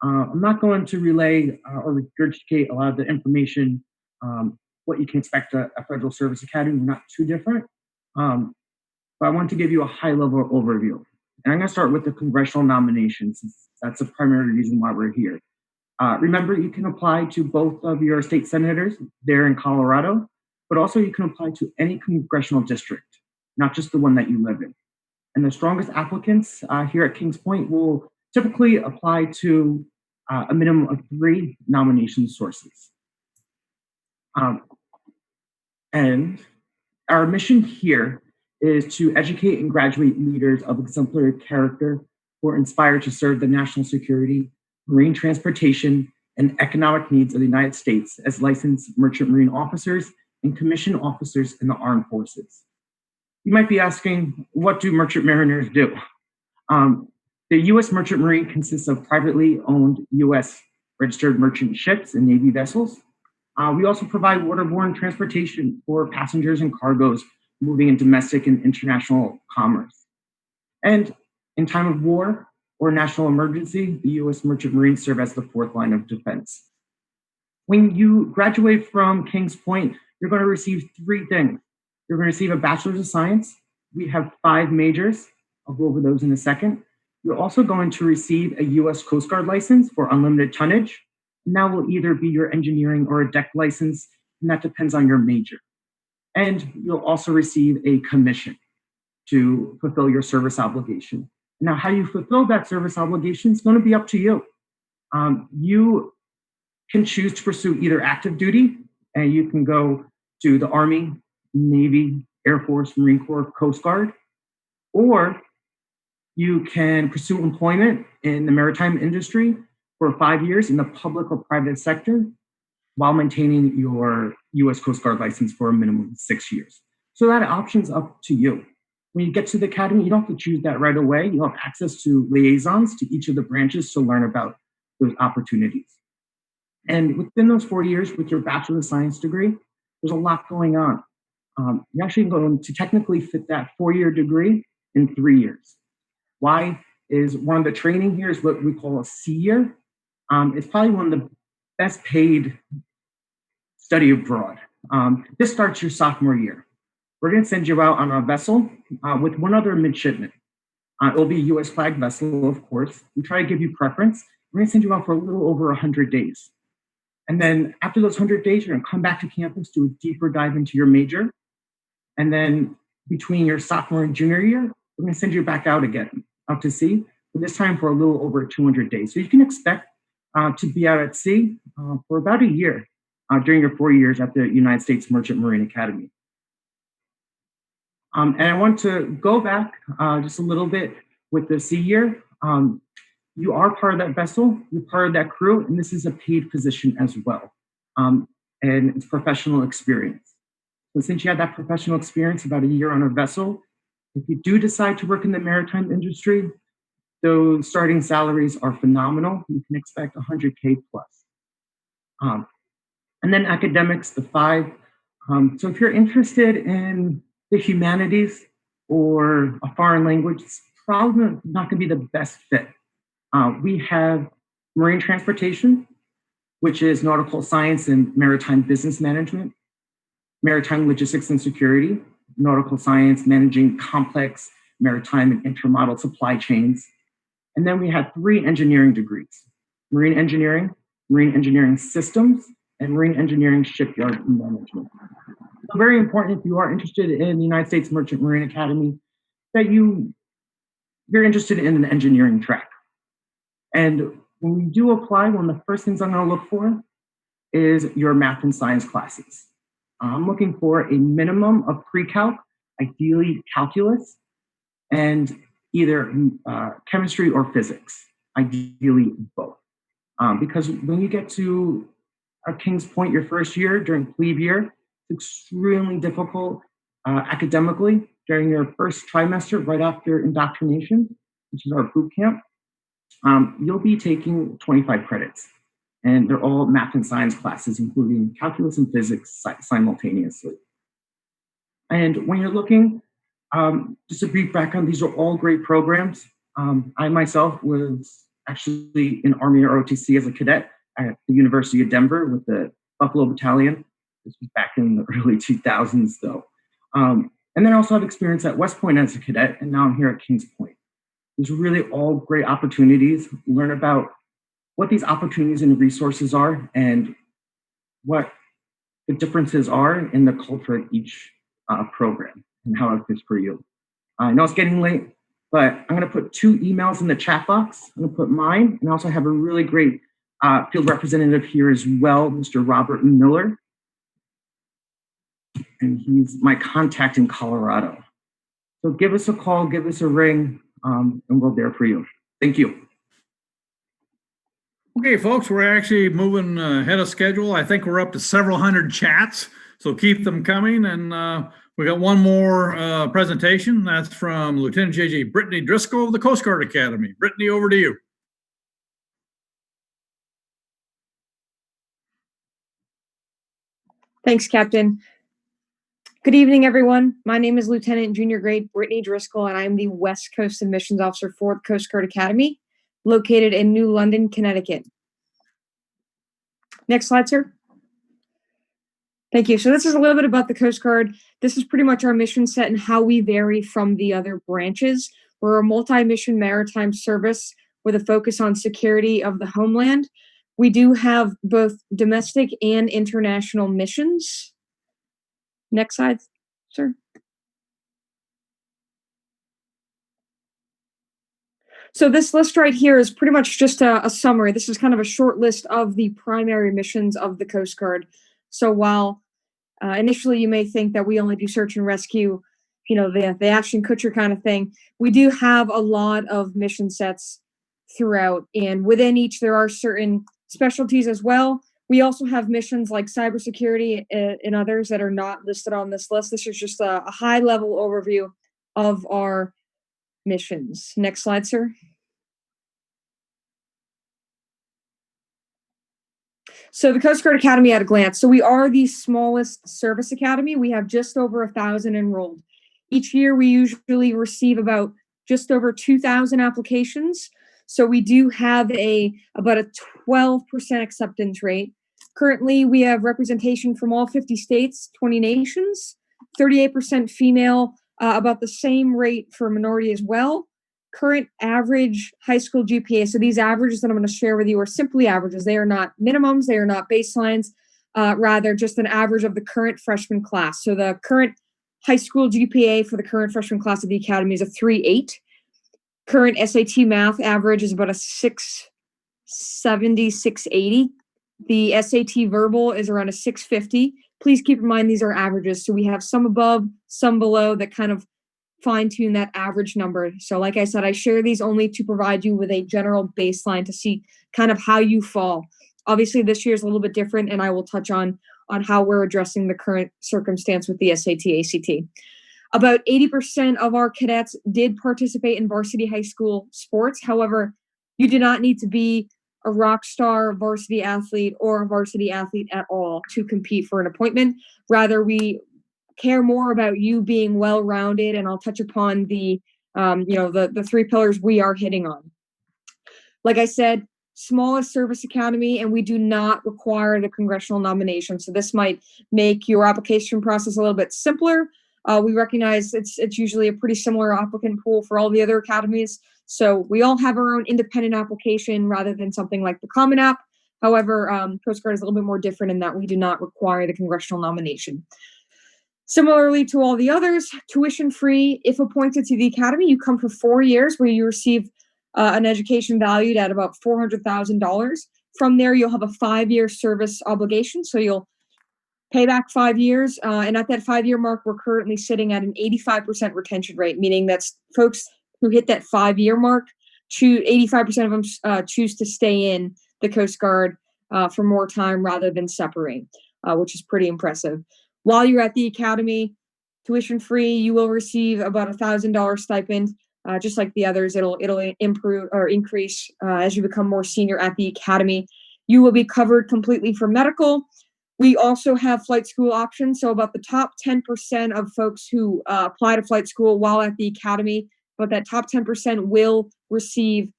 I'm not going to relay or regurgitate a lot of the information, what you can expect at a Federal Service Academy. We're not too different. But I want to give you a high-level overview. And I'm going to start with the congressional nominations. That's the primary reason why we're here. Remember, you can apply to both of your state senators there in Colorado, but also you can apply to any congressional district, not just the one that you live in. And the strongest applicants here at Kings Point will typically apply to a minimum of 3 nomination sources. And our mission here is to educate and graduate leaders of exemplary character who are inspired to serve the national security, marine transportation, and economic needs of the United States as licensed merchant marine officers and commissioned officers in the armed forces. You might be asking, what do merchant mariners do? The U.S. Merchant Marine consists of privately owned U.S. registered merchant ships and Navy vessels. We also provide waterborne transportation for passengers and cargoes moving in domestic and international commerce. And in time of war or national emergency, the U.S. Merchant Marines serve as the fourth line of defense. When you graduate from Kings Point, you're going to receive three things. You're going to receive a Bachelor's of Science. We have 5 majors. I'll go over those in a second. You're also going to receive a U.S. Coast Guard license for unlimited tonnage. And that will either be your engineering or a deck license, and that depends on your major. And you'll also receive a commission to fulfill your service obligation. Now, how you fulfill that service obligation is going to be up to you. You can choose to pursue either active duty, and you can go to the Army, Navy, Air Force, Marine Corps, Coast Guard, or you can pursue employment in the maritime industry for 5 years in the public or private sector while maintaining your U.S. Coast Guard license for a minimum of 6 years. So that option's up to you. When you get to the academy, you don't have to choose that right away. You'll have access to liaisons to each of the branches to learn about those opportunities. And within those 4 years with your Bachelor of Science degree, there's a lot going on. You're actually going to technically fit that 4-year degree in 3 years. Why? Is one of the training here is what we call a C year. It's probably one of the best paid study abroad. This starts your sophomore year. We're going to send you out on a vessel with one other midshipman. It'll be a U.S. flag vessel, of course. We try to give you preference. We're going to send you out for a little over 100 days. And then after those 100 days, you're going to come back to campus, do a deeper dive into your major. And then between your sophomore and junior year, we're going to send you back out again, out to sea, but this time for a little over 200 days. So you can expect to be out at sea for about a year during your 4 years at the United States Merchant Marine Academy. And I want to go back just a little bit with the sea year. You are part of that vessel, you're part of that crew, and this is a paid position as well. And it's professional experience. So since you have that professional experience, about a year on a vessel, if you do decide to work in the maritime industry, those starting salaries are phenomenal. You can expect 100K plus. And then academics, the 5. So if you're interested in the humanities or a foreign language, it's probably not going to be the best fit. We have marine transportation, which is nautical science and maritime business management, maritime logistics and security, nautical science, managing complex maritime and intermodal supply chains. And then we have 3 engineering degrees: marine engineering systems, and marine engineering shipyard management. So very important if you are interested in the United States Merchant Marine Academy that you're interested in an engineering track. And when you do apply, one of the first things I'm going to look for is your math and science classes. I'm looking for a minimum of pre-calc, ideally calculus, and either chemistry or physics, ideally both. Because when you get to Kings Point your first year during plebe year, it's extremely difficult academically during your first trimester right after indoctrination, which is our boot camp. You'll be taking 25 credits, and they're all math and science classes, including calculus and physics simultaneously. And when you're looking, just a brief background, these are all great programs. I myself was actually in Army ROTC as a cadet at the University of Denver with the Buffalo Battalion. This was back in the early 2000s, though. And then I also have experience at West Point as a cadet, and now I'm here at Kings Point. These are really all great opportunities. Learn about what these opportunities and resources are and what the differences are in the culture of each program and how it fits for you. I know it's getting late, but I'm going to put 2 emails in the chat box. I'm going to put mine, and I also have a really great field representative here as well, Mr. Robert Miller. And he's my contact in Colorado. So give us a call, give us a ring, and we're there for you. Thank you. Okay, folks, we're actually moving ahead of schedule. I think we're up to several hundred chats, so keep them coming. And We got one more presentation. That's from Lieutenant J.J. Brittany Driscoll of the Coast Guard Academy. Brittany, over to you. Thanks, Captain. Good evening, everyone. My name is Lieutenant Junior Grade Brittany Driscoll, and I'm the West Coast Admissions Officer for the Coast Guard Academy, located in New London, Connecticut. Next slide, sir. Thank you. So this is a little bit about the Coast Guard. This is pretty much our mission set and how we vary from the other branches. We're a multi-mission maritime service with a focus on security of the homeland. We do have both domestic and international missions. Next slide, sir. So this list right here is pretty much just a summary. This is kind of a short list of the primary missions of the Coast Guard. So while initially you may think that we only do search and rescue, you know, the Ashton Kutcher kind of thing, we do have a lot of mission sets throughout. And within each, there are certain specialties as well. We also have missions like cybersecurity and others that are not listed on this list. This is just a high-level overview of our missions. Next slide, sir. So the Coast Guard Academy at a glance. So we are the smallest service academy. We have just over 1,000 enrolled. Each year we usually receive about just over 2,000 applications. So we do have about a 12% acceptance rate. Currently, we have representation from all 50 states, 20 nations, 38% female, about the same rate for minority as well. Current average high school GPA, so these averages that I'm going to share with you are simply averages. They are not minimums, they are not baselines, rather just an average of the current freshman class. So the current high school GPA for the current freshman class of the Academy is a 3.8. Current SAT math average is about a 670, 680. The SAT verbal is around a 650. Please keep in mind these are averages. So we have some above, some below that kind of fine tune that average number. So like I said, I share these only to provide you with a general baseline to see kind of how you fall. Obviously this year is a little bit different, and I will touch on how we're addressing the current circumstance with the SAT, ACT. About 80% of our cadets did participate in varsity high school sports. However, you do not need to be a rock star varsity athlete or a varsity athlete at all to compete for an appointment. Rather, we care more about you being well-rounded, and I'll touch upon the three pillars we are hitting on. Like I said, smallest service academy, and we do not require the congressional nomination. So this might make your application process a little bit simpler. We recognize it's usually a pretty similar applicant pool for all the other academies. So we all have our own independent application rather than something like the Common App. However, Coast Guard is a little bit more different in that we do not require the congressional nomination. Similarly to all the others, tuition free. If appointed to the Academy, you come for 4 years where you receive an education valued at about $400,000. From there, you'll have a 5-year service obligation. So you'll pay back 5 years. And at that 5-year mark, we're currently sitting at an 85% retention rate, meaning that's folks who hit that 5-year mark, 85% of them choose to stay in the Coast Guard for more time rather than separate, which is pretty impressive. While you're at the Academy, tuition free, you will receive about $1,000 stipend. Just like the others, it'll improve or increase as you become more senior at the Academy. You will be covered completely for medical. We also have flight school options. So about the top 10% of folks who apply to flight school while at the Academy, but that top 10% will receive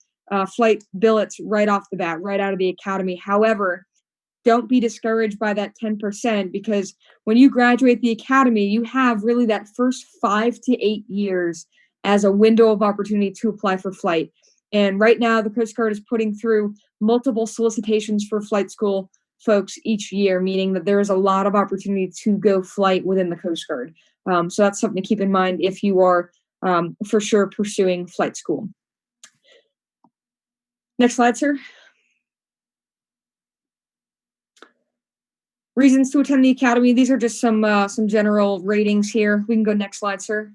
flight billets right off the bat, right out of the Academy. However, don't be discouraged by that 10%, because when you graduate the Academy, you have really that first 5 to 8 years as a window of opportunity to apply for flight. And right now, the Coast Guard is putting through multiple solicitations for flight school folks each year, meaning that there is a lot of opportunity to go flight within the Coast Guard. So that's something to keep in mind if you are for sure pursuing flight school. Next slide, sir. Reasons to attend the Academy. These are just some general ratings here. We can go next slide, sir.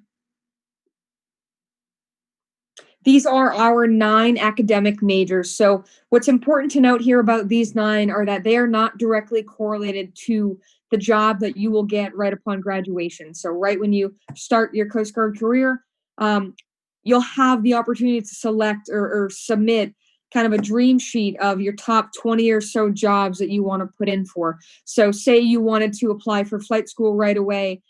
These are our 9 academic majors. So what's important to note here about these 9 are that they are not directly correlated to the job that you will get right upon graduation. So right when you start your Coast Guard career, you'll have the opportunity to select or submit kind of a dream sheet of your top 20 or so jobs that you want to put in for. So say you wanted to apply for flight school right away.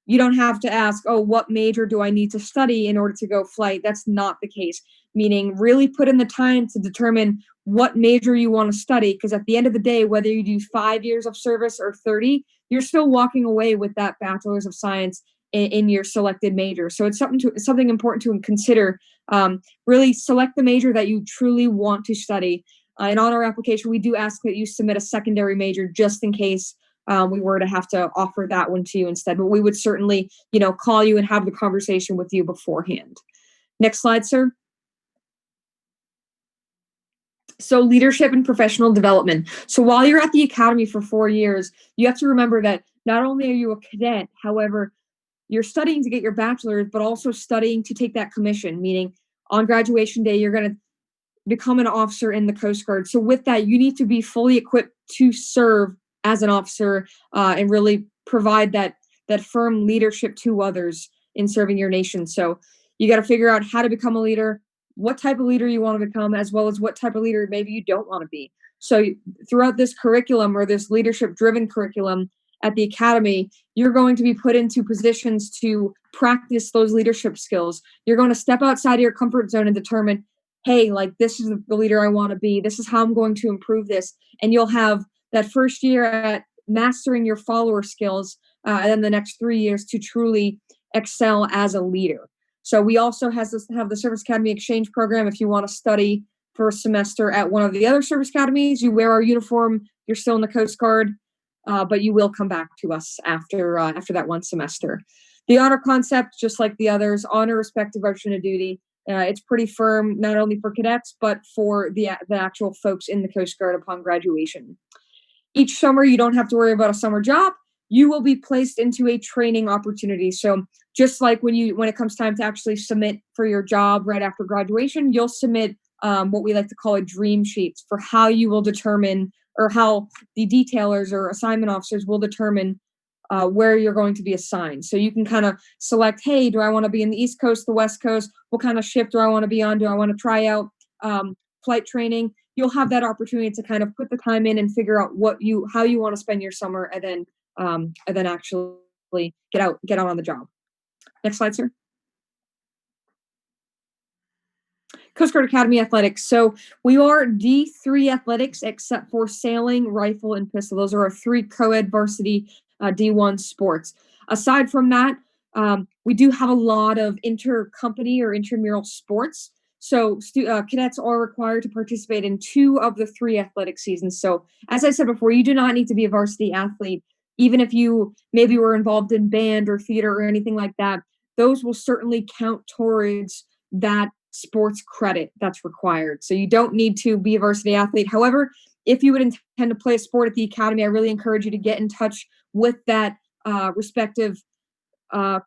You don't have to ask, oh, what major do I need to study in order to go flight? That's not the case. Meaning really put in the time to determine what major you want to study. Because at the end of the day, whether you do 5 years of service or 30, you're still walking away with that Bachelor's of Science in your selected major. So it's something important to consider. Really select the major that you truly want to study. And on our application, we do ask that you submit a secondary major just in case we were to have to offer that one to you instead. But we would certainly, call you and have the conversation with you beforehand. Next slide, sir. So leadership and professional development. So while you're at the academy for 4 years, you have to remember that not only are you a cadet, however, you're studying to get your bachelor's, but also studying to take that commission, meaning on graduation day, you're going to become an officer in the Coast Guard. So with that, you need to be fully equipped to serve as an officer and really provide that firm leadership to others in serving your nation. So you got to figure out how to become a leader, what type of leader you want to become, as well as what type of leader maybe you don't want to be. So throughout this curriculum or this leadership-driven curriculum at the academy, you're going to be put into positions to practice those leadership skills. You're going to step outside of your comfort zone and determine, hey, like this is the leader I want to be. This is how I'm going to improve this. And you'll have that first year at mastering your follower skills, and then the next 3 years to truly excel as a leader. So we also have the Service Academy Exchange Program. If you want to study for a semester at one of the other service academies, you wear our uniform, you're still in the Coast Guard, but you will come back to us after that one semester. The honor concept, just like the others, honor, respect, devotion, and duty. It's pretty firm, not only for cadets, but for the actual folks in the Coast Guard upon graduation. Each summer, you don't have to worry about a summer job. You will be placed into a training opportunity. So just like when it comes time to actually submit for your job right after graduation, you'll submit what we like to call a dream sheet for how you will determine, or how the detailers or assignment officers will determine where you're going to be assigned. So you can kind of select, hey, do I want to be in the East Coast, the West Coast? What kind of shift do I want to be on? Do I want to try out flight training? You'll have that opportunity to kind of put the time in and figure out how you want to spend your summer, and then actually get out on the job. Next slide, sir. Coast Guard Academy Athletics. So we are D3 athletics except for sailing, rifle, and pistol. Those are our 3 co-ed varsity D1 sports. Aside from that, we do have a lot of inter-company or intramural sports. So cadets are required to participate in 2 of the 3 athletic seasons. So as I said before, you do not need to be a varsity athlete. Even if you maybe were involved in band or theater or anything like that, those will certainly count towards that sports credit that's required. So you don't need to be a varsity athlete. However, if you would intend to play a sport at the academy, I really encourage you to get in touch with that respective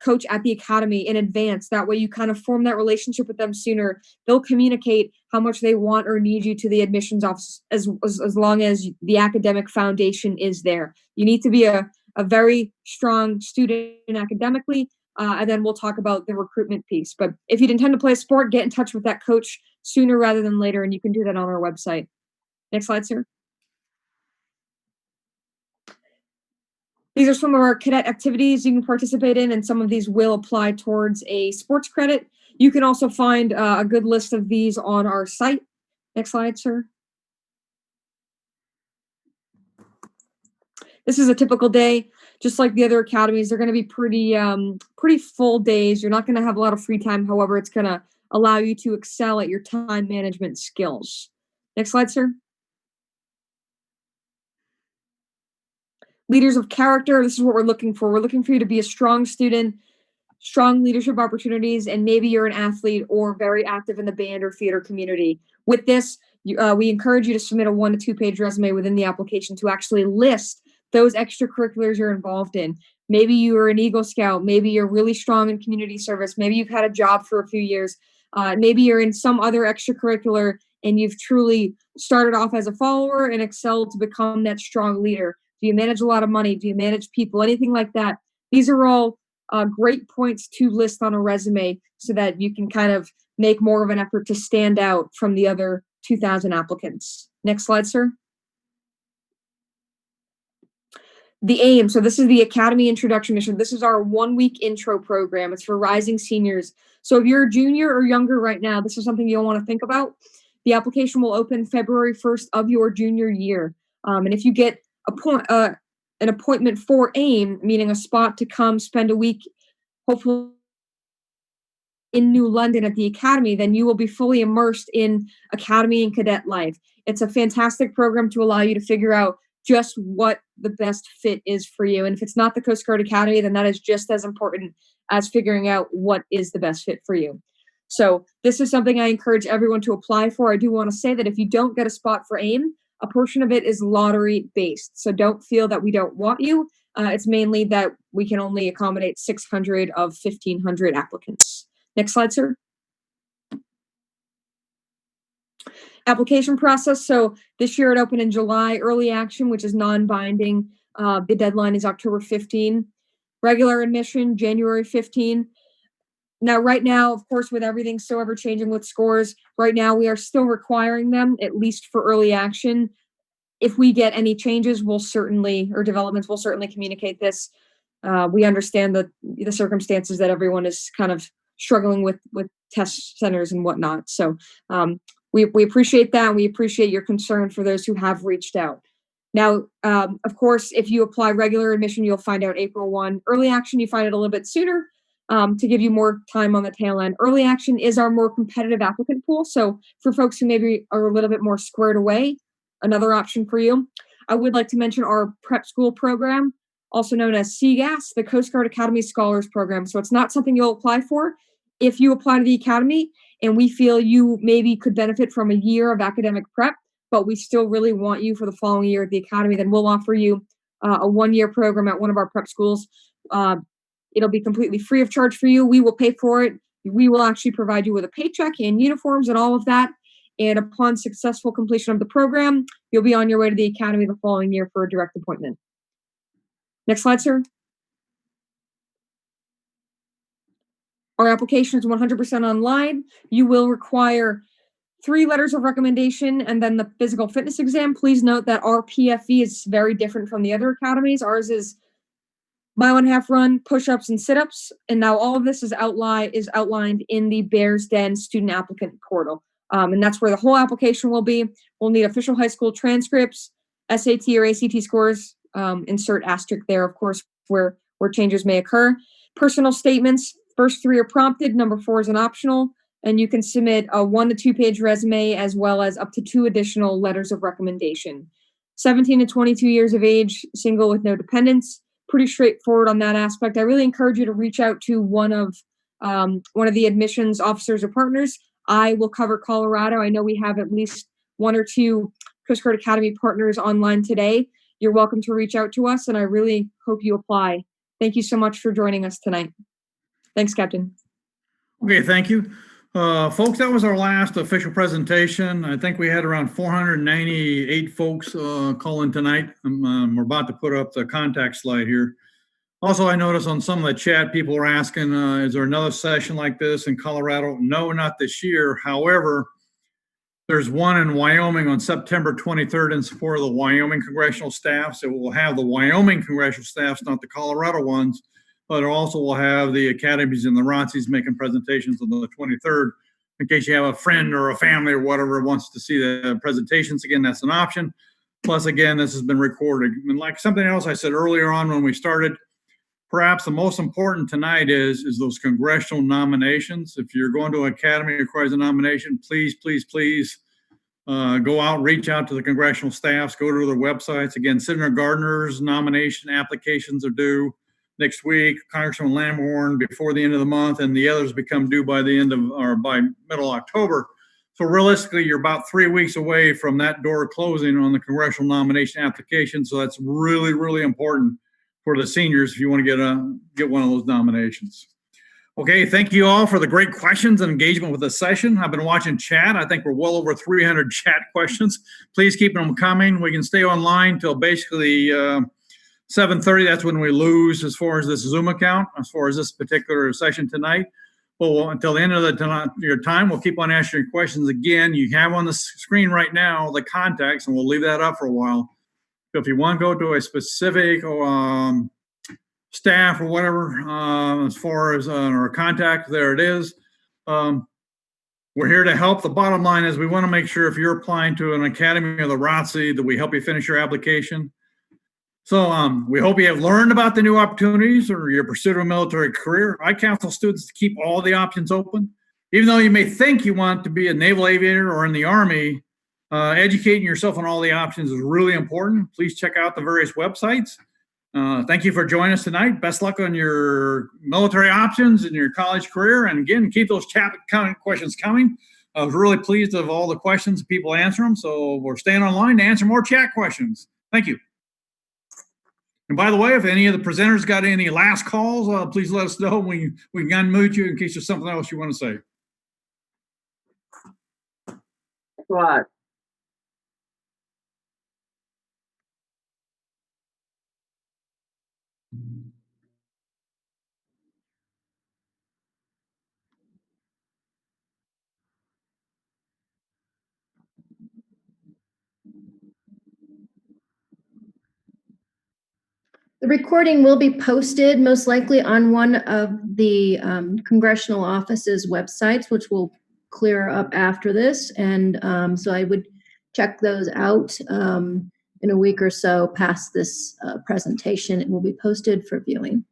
coach at the academy in advance. That way you kind of form that relationship with them sooner. They'll communicate how much they want or need you to the admissions office as long as the academic foundation is there. You need to be a very strong student academically, and then we'll talk about the recruitment piece. But if you'd intend to play a sport, get in touch with that coach sooner rather than later, and you can do that on our website. Next slide, sir. These are some of our cadet activities you can participate in, and some of these will apply towards a sports credit. You can also find a good list of these on our site. Next slide, sir. This is a typical day. Just like the other academies, they're going to be pretty full days. You're not going to have a lot of free time. However, it's going to allow you to excel at your time management skills. Next slide, sir. Leaders of character, this is what we're looking for. We're looking for you to be a strong student, strong leadership opportunities, and maybe you're an athlete or very active in the band or theater community. With this, we encourage you to submit a 1 to 2 page resume within the application to actually list those extracurriculars you're involved in. Maybe you are an Eagle Scout. Maybe you're really strong in community service. Maybe you've had a job for a few years. Maybe you're in some other extracurricular and you've truly started off as a follower and excelled to become that strong leader. Do you manage a lot of money? Do you manage people? Anything like that? These are all great points to list on a resume so that you can kind of make more of an effort to stand out from the other 2,000 applicants. Next slide, sir. The AIM, so this is the Academy Introduction Mission. This is our 1-week intro program. It's for rising seniors. So if you're a junior or younger right now, this is something you'll want to think about. The application will open February 1st of your junior year. And if you get an appointment for AIM, meaning a spot to come spend a week, hopefully in New London at the Academy, then you will be fully immersed in Academy and cadet life. It's a fantastic program to allow you to figure out just what the best fit is for you. And if it's not the Coast Guard Academy, then that is just as important as figuring out what is the best fit for you. So this is something I encourage everyone to apply for. I do want to say that if you don't get a spot for AIM, a portion of it is lottery based. So don't feel that we don't want you. It's mainly that we can only accommodate 600 of 1,500 applicants. Next slide, sir. Application process. So this year it opened in July. Early action, which is non-binding. The deadline is October 15. Regular admission, January 15. Now, right now, of course, with everything so ever changing with scores, right now we are still requiring them, at least for early action. If we get any changes, developments, we'll certainly communicate this. We understand the circumstances that everyone is kind of struggling with test centers and whatnot. So we appreciate that. And we appreciate your concern for those who have reached out. Now, of course, if you apply regular admission, you'll find out April 1. Early action, you find it a little bit sooner to give you more time on the tail end. Early action is our more competitive applicant pool. So for folks who maybe are a little bit more squared away, another option for you. I would like to mention our prep school program, also known as CGAS, the Coast Guard Academy Scholars Program. So it's not something you'll apply for. If you apply to the Academy and we feel you maybe could benefit from a year of academic prep, but we still really want you for the following year at the Academy, then we'll offer you a 1-year program at one of our prep schools. It'll be completely free of charge for you. We will pay for it. We will actually provide you with a paycheck and uniforms and all of that. And upon successful completion of the program, you'll be on your way to the Academy the following year for a direct appointment. Next slide, sir. Our application is 100% online. You will require 3 letters of recommendation and then the physical fitness exam. Please note that our PFE is very different from the other academies. Ours is 1.5 mile run, push-ups, and sit-ups. And now all of this is outlined in the Bears Den student applicant portal. And that's where the whole application will be. We'll need official high school transcripts, SAT or ACT scores, insert asterisk there, of course, where changes may occur. Personal statements, first 3 are prompted, number 4 is an optional, and you can submit a 1 to 2 page resume as well as up to 2 additional letters of recommendation. 17 to 22 years of age, single with no dependents. Pretty straightforward on that aspect. I really encourage you to reach out to one of the admissions officers or partners. I will cover Colorado. I know we have at least 1 or 2 Coast Guard Academy partners online today. You're welcome to reach out to us, and I really hope you apply. Thank you so much for joining us tonight. Thanks, Captain. Okay, thank you. Folks, that was our last official presentation. I think we had around 498 folks call in tonight. We're about to put up the contact slide here. Also, I noticed on some of the chat, people are asking, is there another session like this in Colorado? No, not this year. However, there's one in Wyoming on September 23rd in support of the Wyoming congressional staff. So we'll have the Wyoming congressional staffs, not the Colorado ones, but also we'll have the academies and the ROTCs making presentations on the 23rd. In case you have a friend or a family or whatever wants to see the presentations, again, that's an option. Plus, again, this has been recorded. And like something else I said earlier on when we started, perhaps the most important tonight is those congressional nominations. If you're going to an academy that requires a nomination, please, please, please go out, reach out to the congressional staffs, go to their websites. Again, Senator Gardner's nomination applications are due next week, Congressman Lamborn before the end of the month, and the others become due by the end of or by middle October. So realistically, you're about 3 weeks away from that door closing on the congressional nomination application. So that's really, really important for the seniors if you want to get one of those nominations. Okay, thank you all for the great questions and engagement with this session. I've been watching chat. I think we're well over 300 chat questions. Please keep them coming. We can stay online till basically 7:30. That's when we lose as far as this Zoom account, as far as this particular session tonight. Well, until the end of your time, we'll keep on answering questions again. You have on the screen right now the contacts, and we'll leave that up for a while. So if you want to go to a specific staff or whatever, as far as our contact, there it is. We're here to help. The bottom line is we want to make sure if you're applying to an academy or the ROTC that we help you finish your application. So we hope you have learned about the new opportunities or your pursuit of a military career. I counsel students to keep all the options open. Even though you may think you want to be a naval aviator or in the Army, educating yourself on all the options is really important. Please check out the various websites. Thank you for joining us tonight. Best luck on your military options and your college career. And again, keep those chat questions coming. I was really pleased of all the questions, people answer them. So we're staying online to answer more chat questions. Thank you. And by the way, if any of the presenters got any last calls, please let us know. We can unmute you in case there's something else you want to say. What? The recording will be posted most likely on one of the congressional offices' websites, which will clear up after this. And so I would check those out in a week or so past this presentation. It will be posted for viewing.